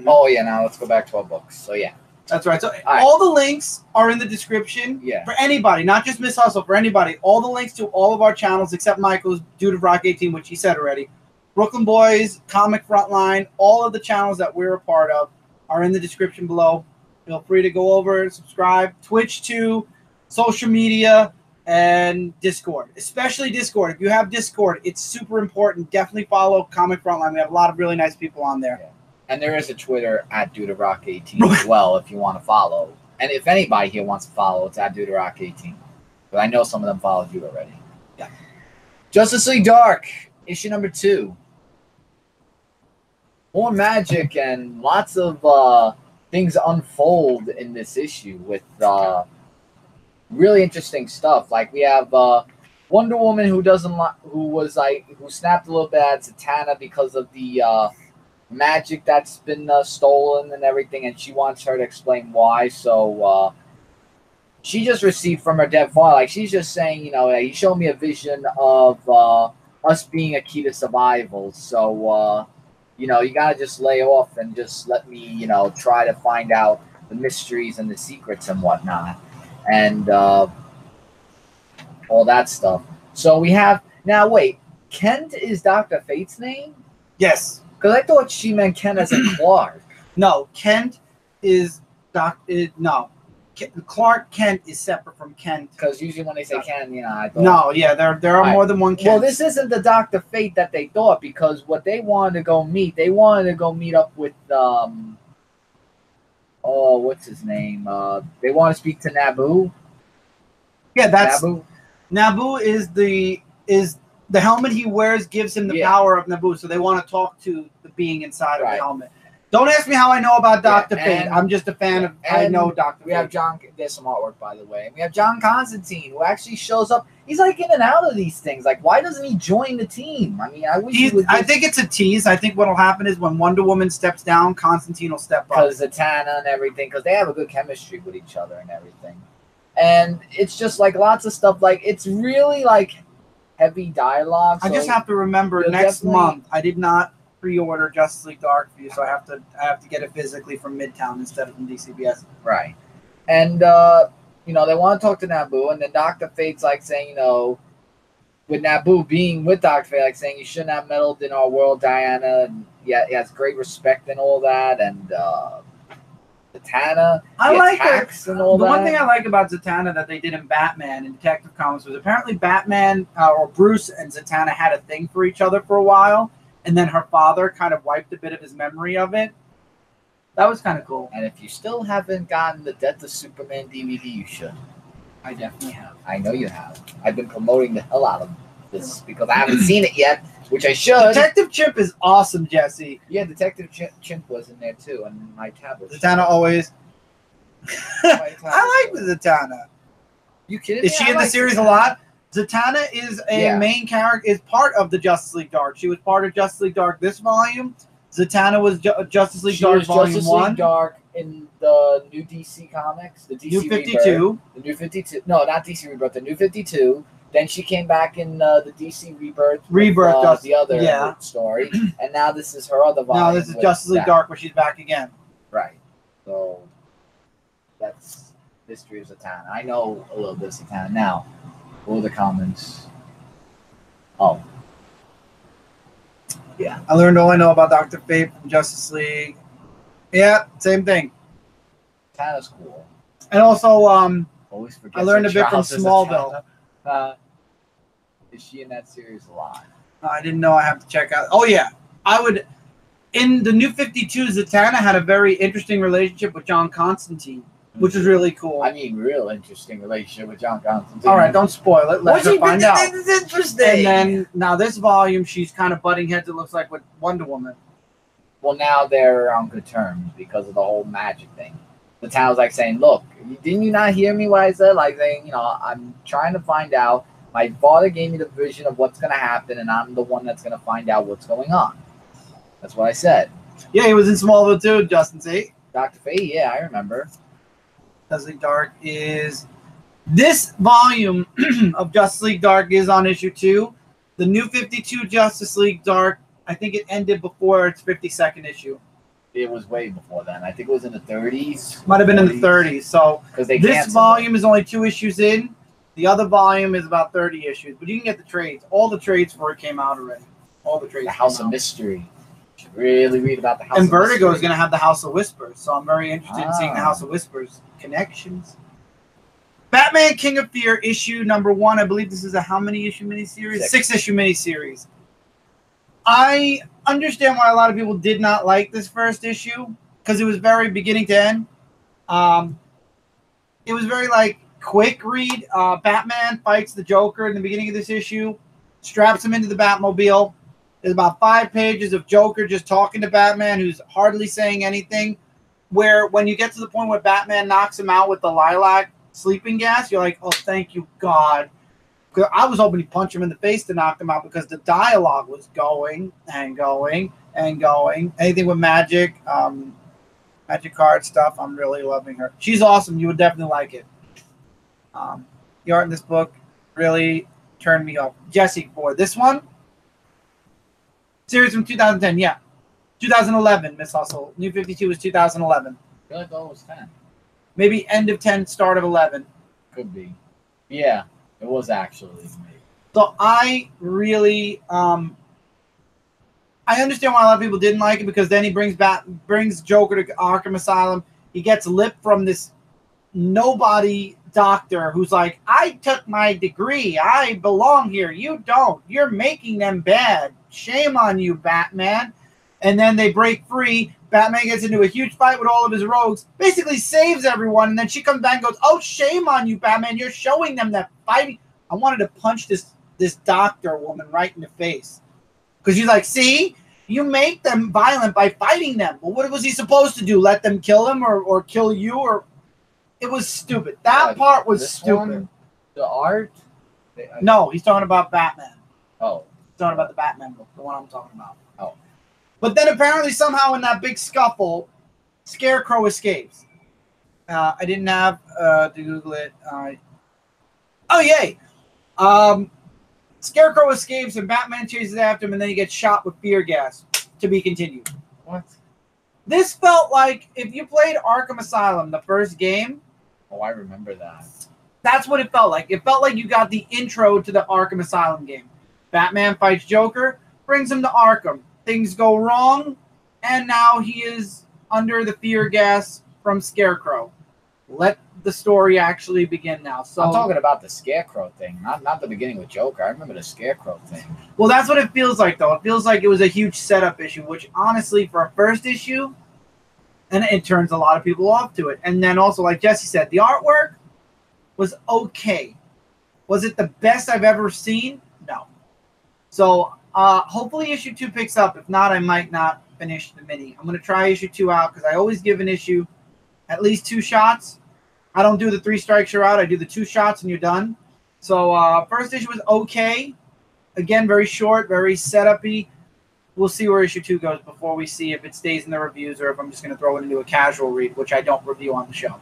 Oh, yeah, now let's go back to our books. So, yeah. That's right. So all the links are in the description for anybody, not just Miss Hustle, for anybody. All the links to all of our channels except Michael's Dude of Rock 18, which he said already. Brooklyn Boys, Comic Frontline, all of the channels that we're a part of are in the description below. Feel free to go over, subscribe, Twitch too, social media, and Discord. Especially Discord. If you have Discord, it's super important. Definitely follow Comic Frontline. We have a lot of really nice people on there. And there is a Twitter at DudeRock18 as well if you want to follow. And if anybody here wants to follow, it's at DudeRock18. But I know some of them followed you already. Yeah. Justice League Dark, issue number 2. More magic and lots of things unfold in this issue with really interesting stuff. Like we have Wonder Woman who snapped a little bit at Zatanna because of the magic that's been stolen and everything, and she wants her to explain why. So she just received from her dead father, like she's just saying, he showed me a vision of us being a key to survival. So you gotta just lay off and just let me, try to find out the mysteries and the secrets and whatnot, and all that stuff. So we have now. Wait, Kent is Dr. Fate's name? Yes. Because I thought she meant Kent as in Clark. No, Kent is no. Clark Kent is separate from Kent. Because usually when they say Kent, I thought. No, yeah, there are more than one Kent. Well, this isn't the Dr. Fate that they thought, because what they wanted to go meet, up with what's his name? They want to speak to Naboo. Yeah, that's Naboo. Naboo is the helmet he wears gives him the power of Naboo, so they want to talk to the being inside of the helmet. Don't ask me how I know about Dr. Fate. I'm just a fan of. I know Dr. Fate. We have John. There's some artwork, by the way. We have John Constantine, who actually shows up. He's like in and out of these things. Like, why doesn't he join the team? I mean, I wish he would. I think it's a tease. I think what'll happen is when Wonder Woman steps down, Constantine will step up. Because Zatanna and everything, because they have a good chemistry with each other and everything. And it's just like lots of stuff. Like, it's really like heavy dialogue. I just have to remember next month. I did not pre-order Justice League Dark for you, so I have to get it physically from Midtown instead of from DCBS. Right. And they want to talk to Naboo, and then Dr. Fate's like saying, with Naboo being with Dr. Fate, like saying you shouldn't have meddled in our world, Diana, and he has great respect and all that, and Zatanna, attacks and all that. The one thing I like about Zatanna that they did in Batman in Detective Comics was apparently Batman or Bruce and Zatanna had a thing for each other for a while, and then her father kind of wiped a bit of his memory of it. That was kind of cool. And if you still haven't gotten the Death of Superman DVD, you should. I definitely have. I know you have. I've been promoting the hell out of this because I haven't seen it yet, which I should. Detective Chimp is awesome, Jesse. Yeah, Detective Chimp was in there too, and my tablet. Zatanna always. I like the Zatanna. You kidding me? Is she in the series a lot? Zatanna is a main character, is part of the Justice League Dark. She was part of Justice League Dark this volume. Zatanna was Justice League Dark Volume 1. Justice League Dark in the new DC comics, the DC New 52. The New 52. No, not DC Rebirth, the New 52. Then she came back in the DC Rebirth. The other story. And now this is her other volume. Now this is Justice League Dark where she's back again. Right. So that's history of Zatanna. I know a little bit of Zatanna. Now, what are the comments? Oh. Yeah, I learned all I know about Dr. Fate from Justice League. Yeah, same thing. Zatanna's cool. And also, always I learned a bit from Smallville. Is she in that series a lot? I didn't know. I have to check out. Oh, yeah. I would. In the New 52, Zatanna had a very interesting relationship with John Constantine, which is really cool. I mean, real interesting relationship with John Constantine. All right, don't spoil it. Let her find out. This is interesting. And then, now this volume, she's kind of butting heads, it looks like, with Wonder Woman. Well, now they're on good terms because of the whole magic thing. The town was like saying, look, didn't you not hear me what I said? Like saying, I'm trying to find out. My father gave me the vision of what's going to happen, and I'm the one that's going to find out what's going on. That's what I said. Yeah, he was in Smallville too, Justin Fate. Dr. Fate, yeah, I remember. Justice League Dark is... This volume of Justice League Dark is on issue 2. The New 52 Justice League Dark, I think it ended before its 52nd issue. It was way before then. I think it was in the 30s. Might have been in the 30s. So this volume is only 2 issues in. The other volume is about 30 issues. But you can get the trades. All the trades for it came out already. All the trades. The House of Mystery. You should really read about the House of Mystery. And Vertigo is going to have the House of Whispers. So I'm very interested in seeing the House of Whispers connections. Batman King of Fear issue number 1. I believe this is a how many issue miniseries? 6 issue miniseries. I understand why a lot of people did not like this first issue because it was very beginning to end. It was very like quick read. Batman fights the Joker in the beginning of this issue, straps him into the Batmobile. There's about 5 pages of Joker just talking to Batman, who's hardly saying anything. Where when you get to the point where Batman knocks him out with the lilac sleeping gas, you're like, oh, thank you, God. I was hoping he'd punch him in the face to knock him out because the dialogue was going and going and going. Anything with magic, magic card stuff, I'm really loving her. She's awesome. You would definitely like it. The art in this book really turned me off. Jesse, for this one, series from 2010, yeah. 2011, Miss Hustle. New 52 was 2011. I feel like that was 10. Maybe end of 10, start of 11. Could be. Yeah, it was actually. So I really, I understand why a lot of people didn't like it because then he brings Joker to Arkham Asylum. He gets lip from this nobody doctor who's like, I took my degree. I belong here. You don't. You're making them bad. Shame on you, Batman. And then they break free. Batman gets into a huge fight with all of his rogues, basically saves everyone, and then she comes back and goes, oh, shame on you, Batman. You're showing them that fighting. I wanted to punch this doctor woman right in the face. Because she's like, see, you make them violent by fighting them. Well, what was he supposed to do? Let them kill him or kill you? Or it was stupid. That part was stupid. One, the art? No, he's talking about Batman. Oh. He's talking about the Batman book, the one I'm talking about. Oh. But then apparently somehow in that big scuffle, Scarecrow escapes. I didn't have to Google it. Oh, yay. Scarecrow escapes and Batman chases after him and then he gets shot with fear gas. To be continued. What? This felt like if you played Arkham Asylum, the first game. Oh, I remember that. That's what it felt like. It felt like you got the intro to the Arkham Asylum game. Batman fights Joker, brings him to Arkham. Things go wrong, and now he is under the fear gas from Scarecrow. Let the story actually begin now. So I'm talking about the Scarecrow thing, not the beginning with Joker. I remember the Scarecrow thing. Well, that's what it feels like, though. It feels like it was a huge setup issue, which honestly, for a first issue, and it turns a lot of people off to it. And then also, like Jesse said, the artwork was okay. Was it the best I've ever seen? No. So hopefully issue 2 picks up. If not, I might not finish the mini. I'm going to try issue 2 out because I always give an issue at least 2 shots. I don't do the 3 strikes you're out. I do the 2 shots and you're done. So first issue was okay. Again, very short, very setup-y. We'll see where issue 2 goes before we see if it stays in the reviews or if I'm just going to throw it into a casual read, which I don't review on the show.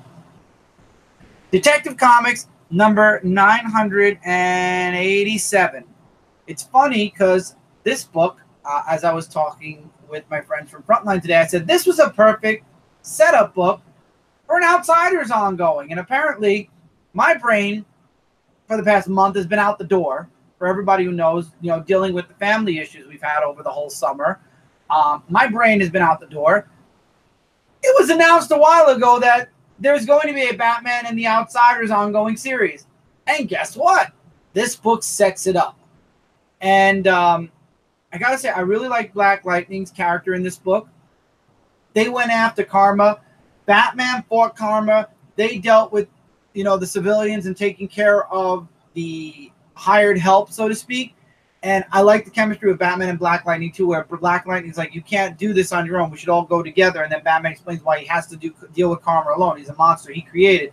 Detective Comics number 987. It's funny because this book, as I was talking with my friends from Frontline today, I said this was a perfect setup book for an Outsiders ongoing. And apparently, my brain for the past month has been out the door. For everybody who knows, dealing with the family issues we've had over the whole summer, my brain has been out the door. It was announced a while ago that there's going to be a Batman and the Outsiders ongoing series. And guess what? This book sets it up. And I got to say, I really like Black Lightning's character in this book. They went after Karma. Batman fought Karma. They dealt with, the civilians and taking care of the hired help, so to speak. And I like the chemistry with Batman and Black Lightning, too, where Black Lightning's like, you can't do this on your own. We should all go together. And then Batman explains why he has to deal with Karma alone. He's a monster he created.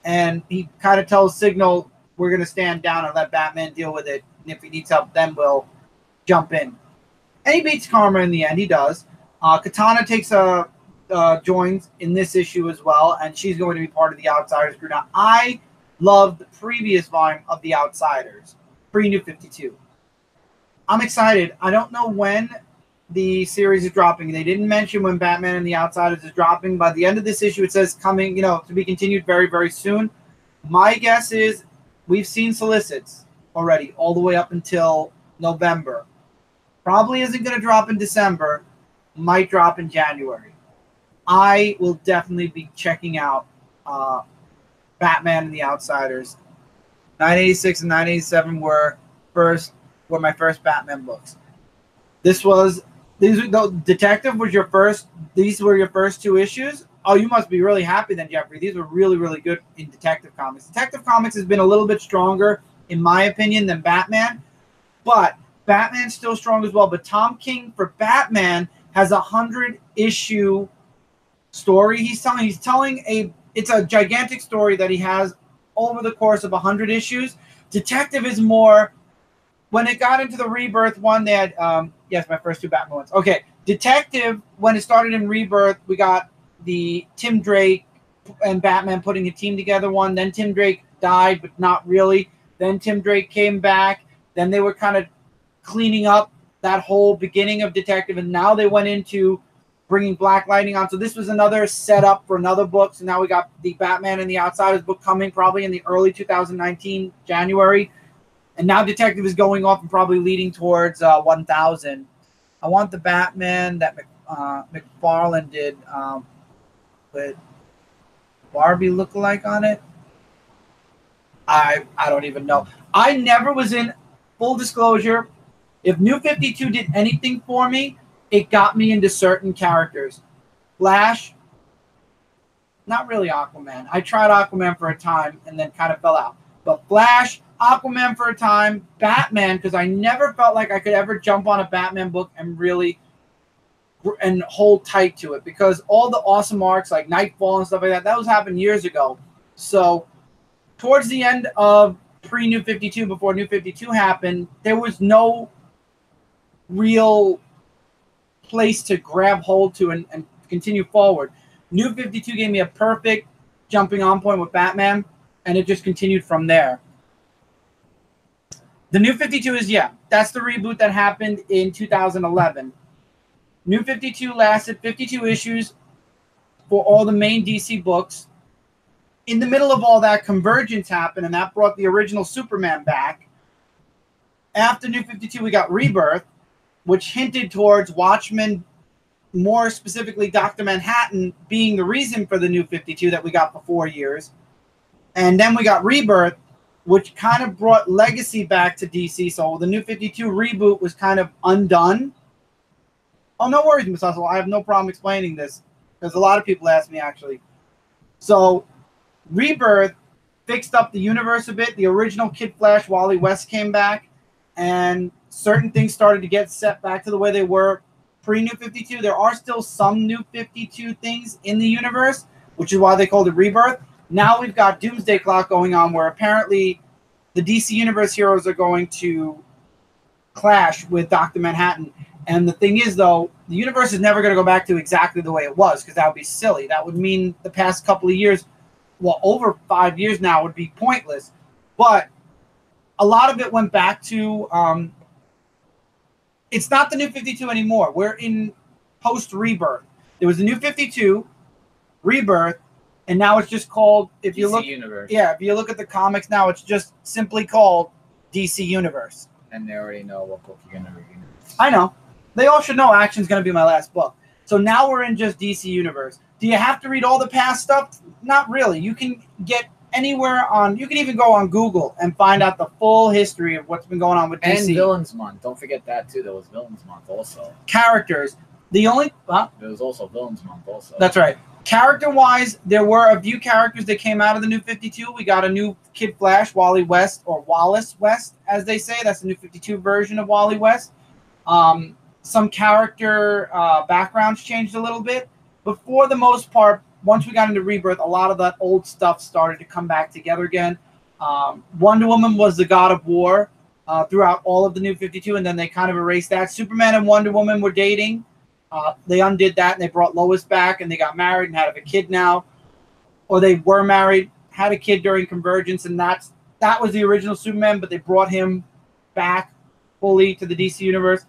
And he kind of tells Signal, we're going to stand down and let Batman deal with it. And if he needs help, then we'll jump in. And he beats Karma in the end. He does. Katana joins in this issue as well, and she's going to be part of the Outsiders crew. Now, I loved the previous volume of the Outsiders, pre-New 52. I'm excited. I don't know when the series is dropping. They didn't mention when Batman and the Outsiders is dropping. By the end of this issue, it says coming, to be continued very, very soon. My guess is we've seen solicits already all the way up until November. Probably isn't going to drop in December. Might drop in January. I will definitely be checking out Batman and the Outsiders. 986 and 987 were my first Batman books. This was Detective was your first. These were your first 2 issues. Oh, you must be really happy then, Jeffrey. These were really, really good in Detective Comics. Detective Comics has been a little bit stronger, in my opinion, than Batman, but Batman's still strong as well. But Tom King for Batman has a 100-issue story he's telling. He's telling it's a gigantic story that he has over the course of 100 issues. Detective is more. When it got into the Rebirth one, they had yes, my first 2 Batman ones. Okay, Detective. When it started in Rebirth, we got the Tim Drake and Batman putting a team together one. Then Tim Drake died, but not really. Then Tim Drake came back. Then they were kind of cleaning up that whole beginning of Detective, and now they went into bringing Black Lightning on. So this was another setup for another book. So now we got the Batman and the Outsiders book coming probably in the early 2019 January. And now Detective is going off and probably leading towards 1,000. I want the Batman that McFarlane did with Barbie lookalike on it. I don't even know. I never was in, full disclosure, if New 52 did anything for me, it got me into certain characters. Flash, not really Aquaman. I tried Aquaman for a time and then kind of fell out. But Flash, Aquaman for a time, Batman, because I never felt like I could ever jump on a Batman book and really and hold tight to it, because all the awesome arcs like Nightfall and stuff like that was happened years ago. So towards the end of pre-New 52, before New 52 happened, there was no real place to grab hold to and continue forward. New 52 gave me a perfect jumping on point with Batman, and it just continued from there. The New 52 is, that's the reboot that happened in 2011. New 52 lasted 52 issues for all the main DC books. In the middle of all that, Convergence happened, and that brought the original Superman back. After New 52, we got Rebirth, which hinted towards Watchmen, more specifically Dr. Manhattan, being the reason for the New 52 that we got for 4 years. And then we got Rebirth, which kind of brought Legacy back to DC. So the New 52 reboot was kind of undone. Oh, no worries, Ms. Hustle. I have no problem explaining this, because a lot of people ask me, actually. So Rebirth fixed up the universe a bit. The original Kid Flash, Wally West came back, and certain things started to get set back to the way they were pre-New 52. There are still some New 52 things in the universe, which is why they called it Rebirth. Now we've got Doomsday Clock going on, where apparently the DC Universe heroes are going to clash with Dr. Manhattan. And the thing is, though, the universe is never going to go back to exactly the way it was, because that would be silly. That would mean the past couple of years, well, over 5 years now, would be pointless. But a lot of it went back to, it's not the New 52 anymore. We're in post-Rebirth. There was the New 52, Rebirth, and now it's just called, if you DC look, Universe. Yeah, if you look at the comics now, it's just simply called DC Universe. And they already know what book you're going to read. I know. They all should know Action's going to be my last book. So now we're in just DC Universe. Do you have to read all the past stuff? Not really. You can get anywhere on, you can even go on Google and find out the full history of what's been going on with DC. And Villains Month. Don't forget that, too. There was Villains Month also. Characters. The only... There was also Villains Month also. That's right. Character-wise, there were a few characters that came out of the New 52. We got a new Kid Flash, Wally West, or Wallace West, as they say. That's the New 52 version of Wally West. Some character backgrounds changed a little bit. But for the most part, once we got into Rebirth, a lot of that old stuff started to come back together again. Wonder Woman was the god of war throughout all of the New 52, and then they kind of erased that. Superman and Wonder Woman were dating. They undid that, and they brought Lois back, and they got married and had a kid now. Or they were married, had a kid during Convergence, and that was the original Superman, but they brought him back fully to the DC Universe.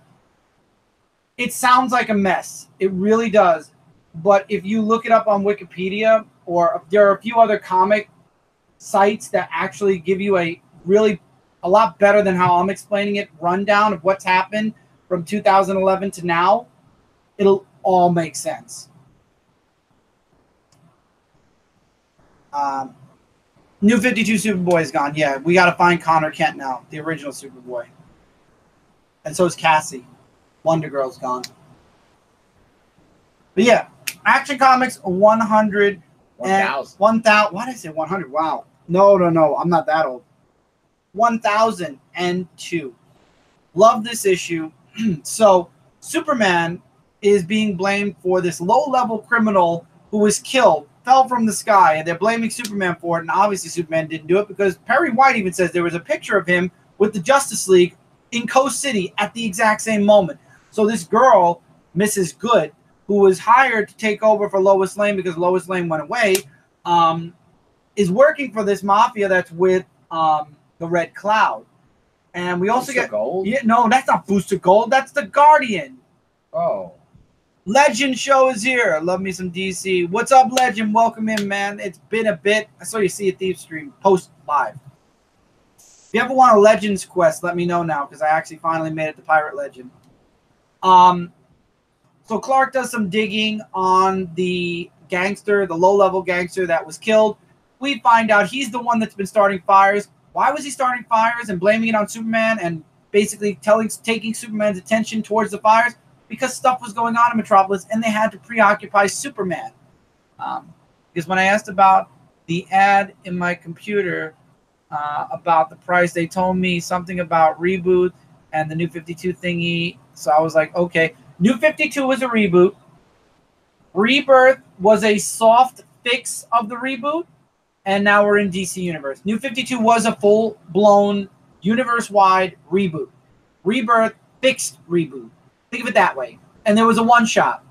It sounds like a mess. It really does. But if you look it up on Wikipedia, or there are a few other comic sites that actually give you a lot better than how I'm explaining it, rundown of what's happened from 2011 to now, it'll all make sense. New 52 Superboy is gone. Yeah, we got to find Connor Kent now, the original Superboy. And so is Cassie. Wonder Girl's gone. But yeah, Action Comics 100 1,000. 1,000. Why did I say 100? Wow. No. I'm not that old. 1002. Love this issue. So Superman is being blamed for this low-level criminal who was killed, fell from the sky, and they're blaming Superman for it. And obviously Superman didn't do it because Perry White even says there was a picture of him with the Justice League in Coast City at the exact same moment. So this girl, Mrs. Good, who was hired to take over for Lois Lane because Lois Lane went away, is working for this mafia that's with the Red Cloud. And we also get Gold? Yeah, no, that's not Booster Gold. That's the Guardian. Oh. Legend Show is here. Love me some DC. What's up, Legend? Welcome in, man. It's been a bit. I saw you see a Thief stream post live. If you ever want a Legends quest, let me know now because I actually finally made it to Pirate Legend. So Clark does some digging on the gangster, the low-level gangster that was killed. We find out he's the one that's been starting fires. Why was he starting fires and blaming it on Superman and basically taking Superman's attention towards the fires? Because stuff was going on in Metropolis and they had to preoccupy Superman. Because when I asked about the ad in my computer about the price, they told me something about reboot and the New 52 thingy. So I was like, okay. New 52 was a reboot. Rebirth was a soft fix of the reboot. And now we're in DC Universe. New 52 was a full-blown, universe-wide reboot. Rebirth, fixed reboot. Think of it that way. And there was a one-shot.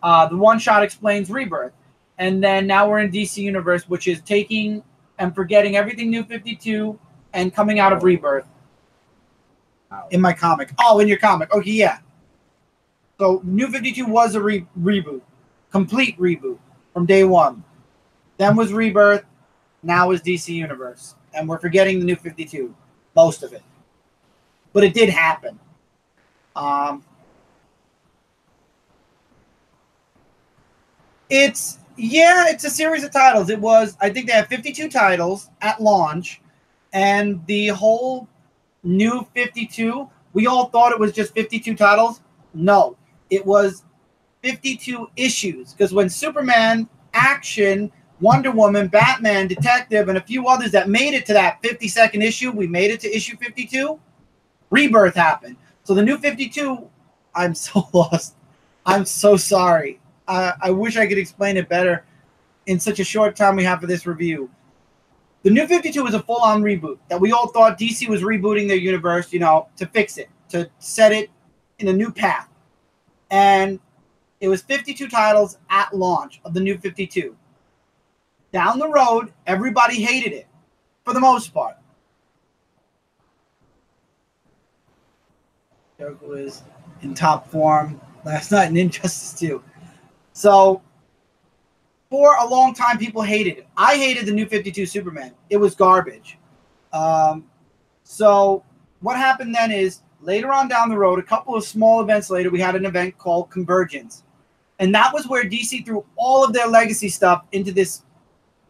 The one-shot explains Rebirth. And then now we're in DC Universe, which is taking and forgetting everything New 52 and coming out of Rebirth. In my comic. Oh, in your comic. Okay, yeah. So New 52 was a reboot. Complete reboot from day one. Then was Rebirth. Now is DC Universe. And we're forgetting the New 52. Most of it. But it did happen. It's a series of titles. It was, I think they had 52 titles at launch. And the whole New 52, we all thought it was just 52 titles. No. It was 52 issues. Because when Superman, Action, Wonder Woman, Batman, Detective, and a few others that made it to that 52nd issue, we made it to issue 52, Rebirth happened. So the New 52, I'm so lost. I'm so sorry. I wish I could explain it better in such a short time we have for this review. The New 52 was a full-on reboot that we all thought DC was rebooting their universe, to fix it, to set it in a new path. And it was 52 titles at launch of the New 52. Down the road, everybody hated it, for the most part. Jericho is in top form last night in Injustice 2. So, for a long time, people hated it. I hated the New 52 Superman. It was garbage. So, what happened then is, later on down the road, a couple of small events later, we had an event called Convergence. And that was where DC threw all of their legacy stuff into this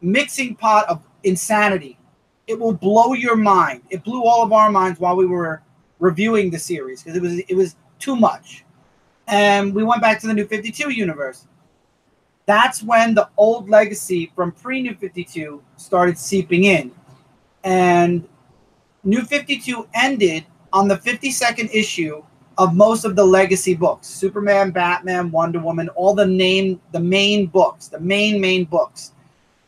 mixing pot of insanity. It will blow your mind. It blew all of our minds while we were reviewing the series because it was too much. And we went back to the New 52 universe. That's when the old legacy from pre-New 52 started seeping in. And New 52 ended on the 52nd issue of most of the legacy books. Superman, Batman, Wonder Woman, all the main books, the main books.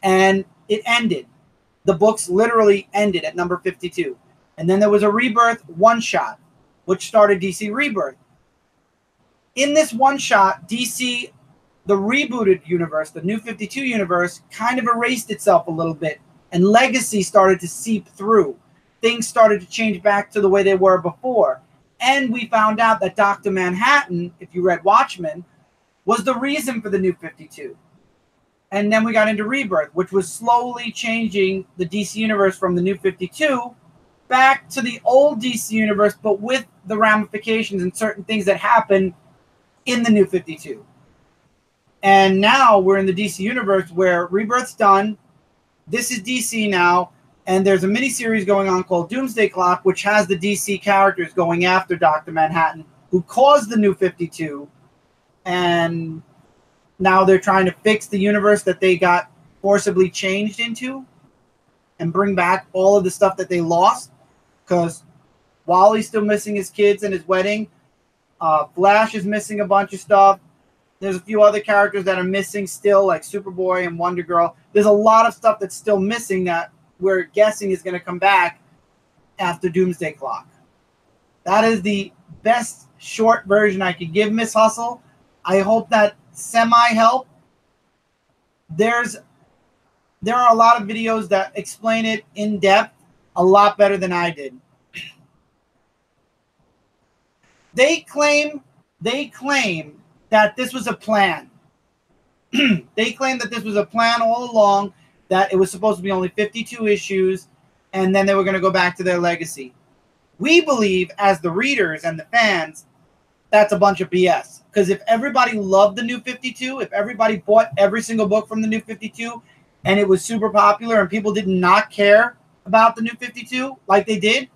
And it ended. The books literally ended at number 52. And then there was a Rebirth one-shot, which started DC Rebirth. In this one-shot, DC, the rebooted universe, the New 52 universe, kind of erased itself a little bit. And legacy started to seep through. Things started to change back to the way they were before. And we found out that Dr. Manhattan, if you read Watchmen, was the reason for the New 52. And then we got into Rebirth, which was slowly changing the DC universe from the New 52 back to the old DC universe, but with the ramifications and certain things that happened in the New 52. And now we're in the DC universe where Rebirth's done. This is DC now. And there's a miniseries going on called Doomsday Clock, which has the DC characters going after Dr. Manhattan who caused the New 52, and now they're trying to fix the universe that they got forcibly changed into and bring back all of the stuff that they lost, because Wally's still missing his kids and his wedding. Flash is missing a bunch of stuff. There's a few other characters that are missing still, like Superboy and Wonder Girl. There's a lot of stuff that's still missing that we're guessing is going to come back after Doomsday Clock. That is the best short version I could give Miss Hustle. I hope that semi-help. There are a lot of videos that explain it in depth a lot better than I did. They claim that this was a plan. They claim that this was a plan all along, that it was supposed to be only 52 issues, and then they were going to go back to their legacy. We believe, as the readers and the fans, that's a bunch of BS. Because if everybody loved the New 52, if everybody bought every single book from the New 52, and it was super popular and people did not care about the New 52 like they did,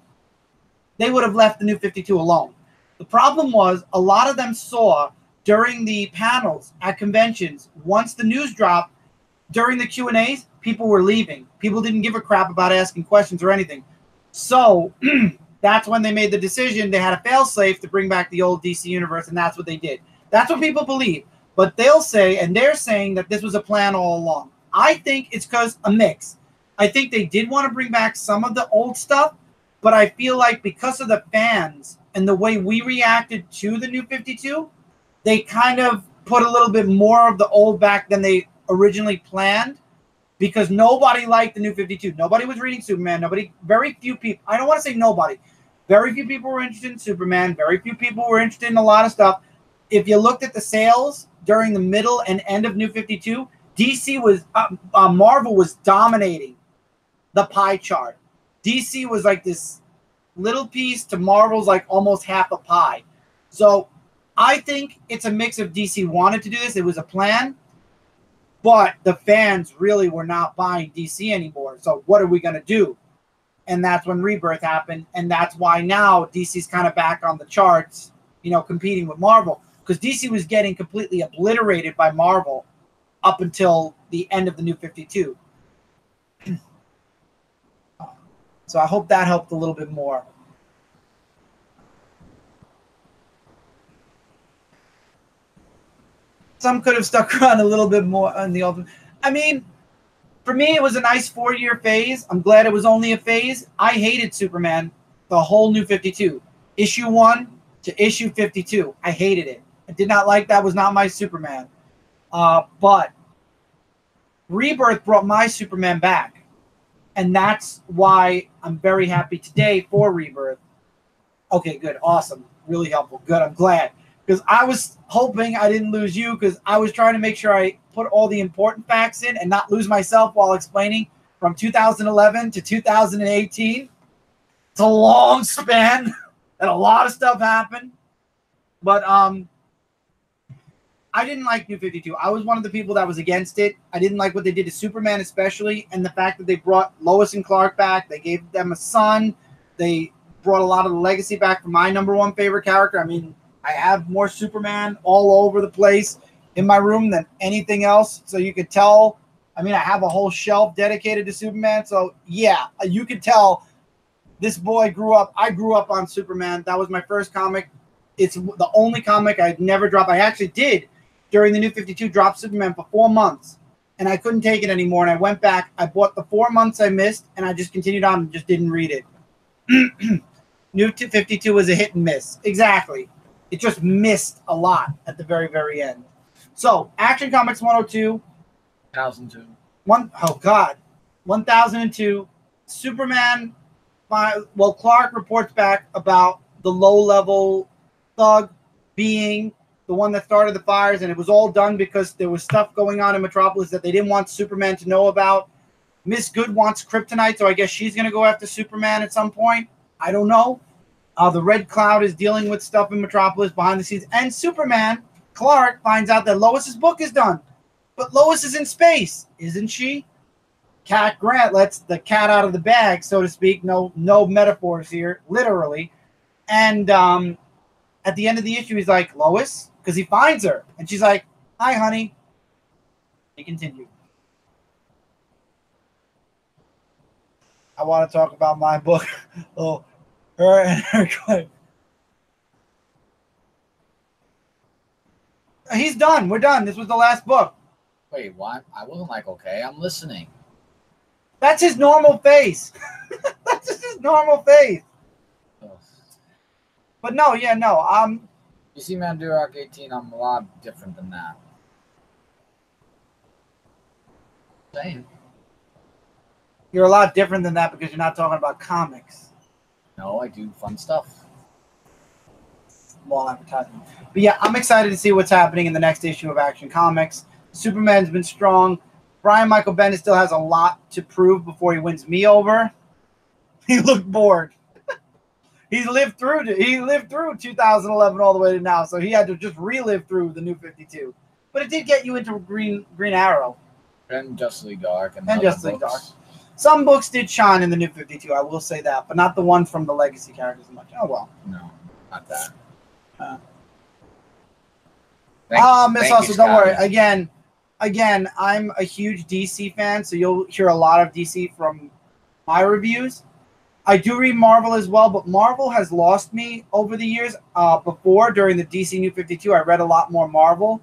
they would have left the New 52 alone. The problem was a lot of them saw during the panels at conventions, once the news dropped, during the Q&As, people were leaving. People didn't give a crap about asking questions or anything. So that's when they made the decision. They had a fail-safe to bring back the old DC universe, and that's what they did. That's what people believe. But they'll say, and they're saying, that this was a plan all along. I think it's because a mix. I think they did want to bring back some of the old stuff, but I feel like because of the fans and the way we reacted to the New 52, they kind of put a little bit more of the old back than they originally planned, because nobody liked the New 52. Nobody was reading Superman. Very few people. I don't want to say nobody. Very few people were interested in Superman. Very few people were interested in a lot of stuff. If you looked at the sales during the middle and end of New 52, DC was Marvel was dominating the pie chart. DC was like this little piece to Marvel's like almost half a pie. So I think it's a mix of DC wanted to do this. It was a plan, but the fans really were not buying DC anymore. So what are we going to do? And that's when Rebirth happened. And that's why now DC's kind of back on the charts, you know, competing with Marvel, because DC was getting completely obliterated by Marvel up until the end of the New 52. So I hope that helped a little bit more. Some could have stuck around a little bit more on the Ultimate. I mean, for me, it was a nice 4-year phase. I'm glad it was only a phase. I hated Superman, the whole New 52. Issue 1 to issue 52. I hated it. I did not like that. Was not my Superman. But Rebirth brought my Superman back. And that's why I'm very happy today for Rebirth. Okay, good. Awesome. Really helpful. Good. I'm glad. Because I was hoping I didn't lose you, because I was trying to make sure I put all the important facts in and not lose myself while explaining from 2011 to 2018. It's a long span and a lot of stuff happened. But I didn't like New 52. I was one of the people that was against it. I didn't like what they did to Superman especially, and the fact that they brought Lois and Clark back. They gave them a son. They brought a lot of the legacy back from my #1 favorite character. I mean, I have more Superman all over the place in my room than anything else. So you could tell, I mean, I have a whole shelf dedicated to Superman. So yeah, you could tell this boy grew up. I grew up on Superman. That was my first comic. It's the only comic I'd never dropped. I actually did, during the New 52, drop Superman for 4 months. And I couldn't take it anymore. And I went back. I bought the 4 months I missed. And I just continued on and just didn't read it. New 52 was a hit and miss. Exactly. It just missed a lot at the very, very end. So, Action Comics 102. 1002. 1002. Superman. Well, Clark reports back about the low-level thug being the one that started the fires, and it was all done because there was stuff going on in Metropolis that they didn't want Superman to know about. Miss Good wants kryptonite, so I guess she's going to go after Superman at some point. I don't know. The Red Cloud is dealing with stuff in Metropolis behind the scenes. And Superman, Clark, finds out that Lois's book is done. But Lois is in space, isn't she? Cat Grant lets the cat out of the bag, so to speak. No metaphors here, literally. And at the end of the issue, he's like, Lois? Because he finds her. And she's like, hi, honey. He continued. I want to talk about my book. Oh, her and her clip. He's done. We're done. This was the last book. Wait, what? I wasn't like, okay, I'm listening. That's his normal face. That's just his normal face. Oh. But no, yeah, no. You see, man, Duroc 18, I'm a lot different than that. Same. You're a lot different than that because you're not talking about comics. No, I do fun stuff. Small advertising. But yeah, I'm excited to see what's happening in the next issue of Action Comics. Superman's been strong. Brian Michael Bendis still has a lot to prove before he wins me over. He looked bored. He lived through 2011 all the way to now, so he had to just relive through the New 52. But it did get you into Green Arrow. And Justice League Dark. And Justice League Dark. Some books did shine in the New 52, I will say that, but not the one from the legacy characters much. Oh, well. No, not that. Miss Hustle, don't worry. Again, I'm a huge DC fan, so you'll hear a lot of DC from my reviews. I do read Marvel as well, but Marvel has lost me over the years. Before, during the DC New 52, I read a lot more Marvel.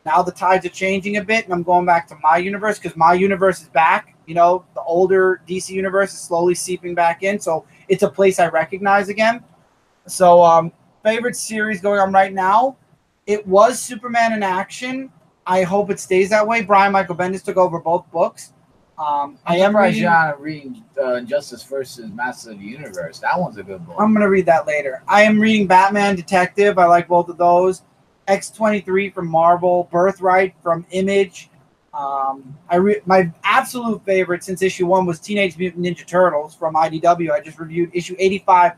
Now the tides are changing a bit, and I'm going back to my universe because my universe is back. You know, the older DC universe is slowly seeping back in, so it's a place I recognize again. So, favorite series going on right now, it was Superman in Action. I hope it stays that way. Brian Michael Bendis took over both books. I am reading Injustice versus Masters of the Universe. That one's a good book. I'm going to read that later. I am reading Batman Detective. I like both of those. X-23 from Marvel. Birthright from Image. My absolute favorite since issue 1 was Teenage Mutant Ninja Turtles from IDW. I just reviewed issue 85.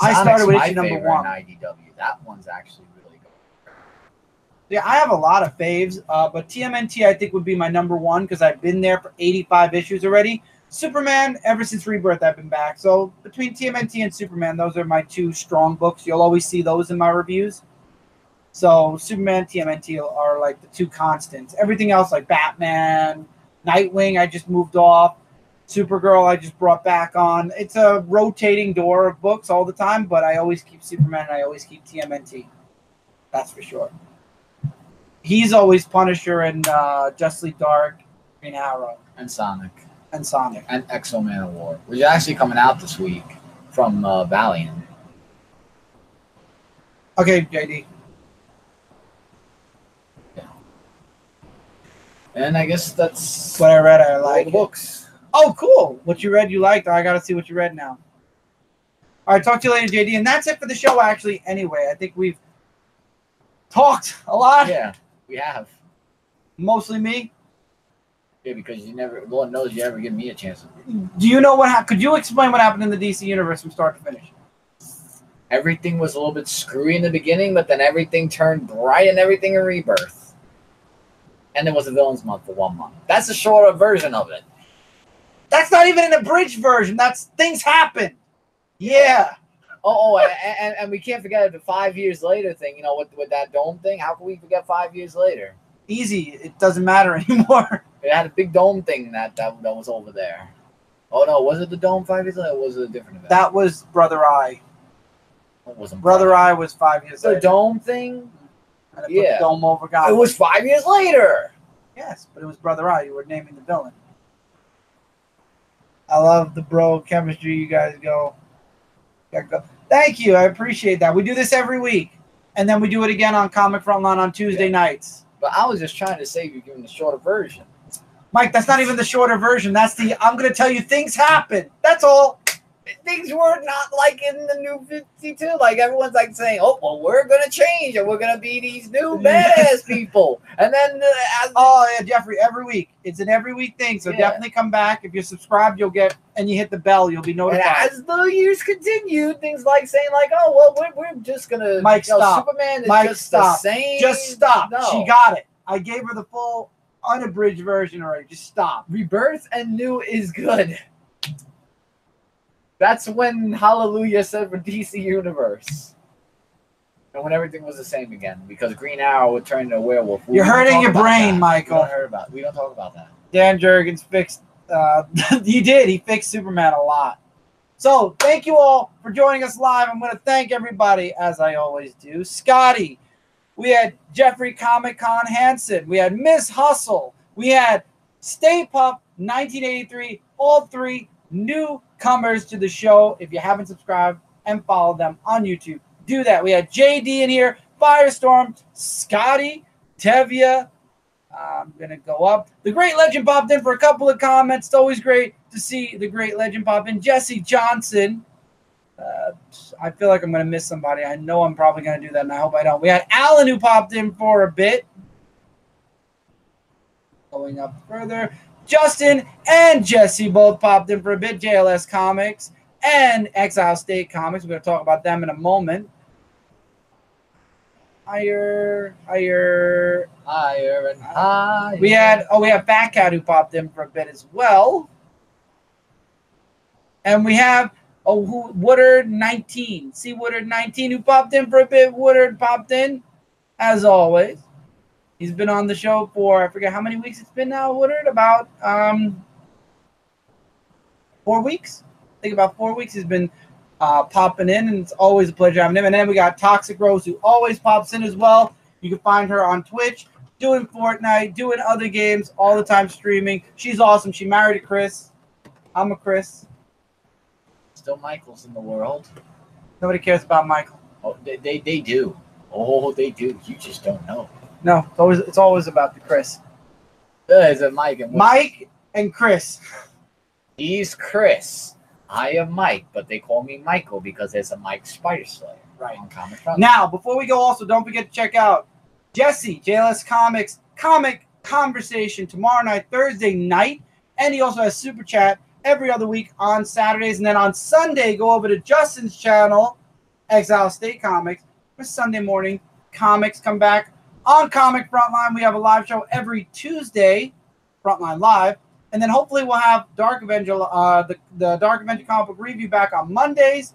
I started with issue number 1. IDW. That one's actually really good. Yeah, I have a lot of faves, but TMNT I think would be my number 1 because I've been there for 85 issues already. Superman, ever since Rebirth, I've been back. So between TMNT and Superman, those are my 2 strong books. You'll always see those in my reviews. So Superman, TMNT are like the 2 constants. Everything else, like Batman, Nightwing, I just moved off. Supergirl, I just brought back on. It's a rotating door of books all the time, but I always keep Superman and I always keep TMNT. That's for sure. He's always Punisher and Justice League Dark, Green Arrow. And Sonic. And Sonic. And Exo-Man of War, which is actually coming out this week from Valiant. Okay, JD. And I guess that's what I read. I like the books. Oh, cool. What you read, you liked. I got to see what you read now. All right, talk to you later, JD. And that's it for the show, actually, anyway. I think we've talked a lot. Yeah, we have. Mostly me. Yeah, because Lord knows you ever give me a chance. Do you know what happened? Could you explain what happened in the DC universe from start to finish? Everything was a little bit screwy in the beginning, but then everything turned bright and everything in Rebirth. And there was a Villains Month for 1 month. That's a shorter version of it. That's not even an abridged version. That's things happen. Yeah. And we can't forget the 5 years later thing. You know, with that dome thing. How can we forget 5 years later? Easy. It doesn't matter anymore. It had a big dome thing that was over there. Oh no, was it the dome 5 years later? Or was it a different event? That was Brother Eye. It wasn't Brother Eye was 5 years later. The dome thing. And I put the dome over God. It was 5 years later. Yes, but it was Brother Eye. You were naming the villain. I love the bro chemistry you guys go. Thank you. I appreciate that. We do this every week. And then we do it again on Comic Frontline on Tuesday nights. But I was just trying to save you giving the shorter version. Mike, that's not even the shorter version. That's the, I'm going to tell you things happen. That's all. Things were not like in the New 52. Like everyone's like saying, oh, well, we're going to change and we're going to be these new badass people. And then... Jeffrey, every week. It's an every week thing. So definitely come back. If you're subscribed, you'll get, and you hit the bell, you'll be notified. And as the years continue, things like saying like, oh, well, we're just going to... Mike, stop. Superman is Mike, just stop. the same. Just stop. No. She got it. I gave her the full unabridged version already. Just stop. Rebirth and New is good. That's when Hallelujah said for DC Universe. And when everything was the same again, because Green Arrow would turn into a werewolf. You're hurting your brain, Michael. We don't talk about that. Dan Jurgens fixed. He did. He fixed Superman a lot. So thank you all for joining us live. I'm going to thank everybody, as I always do. Scotty. We had Jeffrey Comic Con Hansen. We had Miss Hustle. We had Stay Puft 1983. All three newcomers to the show. If you haven't subscribed and followed them on YouTube, do that. We had JD in here, Firestorm, Scotty, Tevia. I'm going to go up. The Great Legend popped in for a couple of comments. It's always great to see the Great Legend pop in. Jesse Johnson. I feel like I'm going to miss somebody. I know I'm probably going to do that, and I hope I don't. We had Alan who popped in for a bit. Going up further. Justin and Jesse both popped in for a bit. JLS Comics and Exile State Comics. We're going to talk about them in a moment. Higher and higher. We have Fat Cat who popped in for a bit as well. And we have Woodard 19. See Woodard 19 who popped in for a bit. Woodard popped in, as always. He's been on the show for, I forget how many weeks it's been now, Woodard? About 4 weeks? I think about 4 weeks he's been popping in, and it's always a pleasure having him. And then we got Toxic Rose, who always pops in as well. You can find her on Twitch, doing Fortnite, doing other games, all the time streaming. She's awesome. She married a Chris. I'm a Chris. Still Michaels in the world. Nobody cares about Michael. Oh, they do. Oh, they do. You just don't know. No, it's always about the Chris. Is it Mike and Mike and Chris? He's Chris. I am Mike, but they call me Michael because there's a Mike Spider Slayer. Right. On Comic Frontline. Now, before we go, also don't forget to check out Jesse, JLS Comics, Comic Conversation tomorrow night, Thursday night. And he also has Super Chat every other week on Saturdays. And then on Sunday, go over to Justin's channel, Exile State Comics, for Sunday morning comics. Come back on Comic Frontline. We have a live show every Tuesday, Frontline Live. And then hopefully we'll have Dark Avenger, the Dark Avenger comic book review back on Mondays.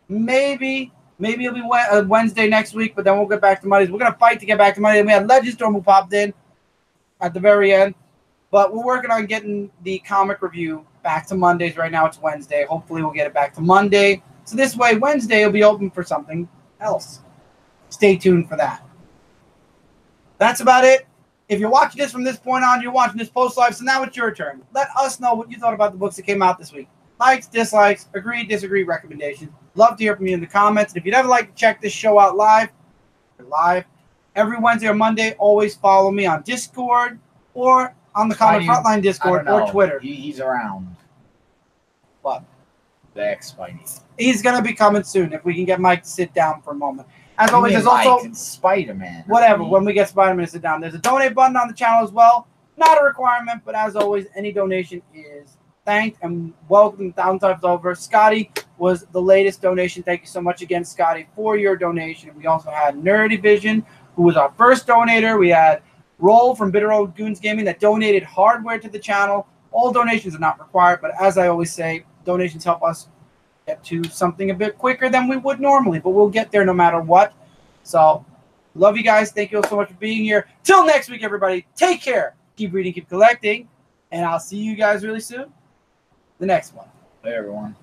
Maybe it'll be Wednesday next week, but then we'll get back to Mondays. We're going to fight to get back to Monday. And we had Legend Storm who popped in at the very end. But we're working on getting the comic review back to Mondays. Right now it's Wednesday. Hopefully we'll get it back to Monday. So this way, Wednesday will be open for something else. Stay tuned for that. That's about it. If you're watching this from this point on, you're watching this post-live, so now it's your turn. Let us know what you thought about the books that came out this week. Likes, dislikes, agree, disagree, recommendations. Love to hear from you in the comments. And if you'd ever like to check this show out live, every Wednesday or Monday, always follow me on Discord or on the Comic Frontline Discord or Twitter. He's around. What? The ex-Spidey. He's going to be coming soon if we can get Mike to sit down for a moment. As always, there's also Spider-Man. Whatever. When we get Spider-Man to sit down, there's a donate button on the channel as well. Not a requirement, but as always, any donation is thanked and welcome. Downtime's over. Scotty was the latest donation. Thank you so much again, Scotty, for your donation. We also had Nerdy Vision, who was our first donator. We had Roll from Bitter Old Goons Gaming that donated hardware to the channel. All donations are not required, but as I always say, donations help us get to something a bit quicker than we would normally, but we'll get there no matter what. So, love you guys. Thank you all so much for being here. Till next week, everybody. Take care. Keep reading, keep collecting, and I'll see you guys really soon. The next one. Hey, everyone.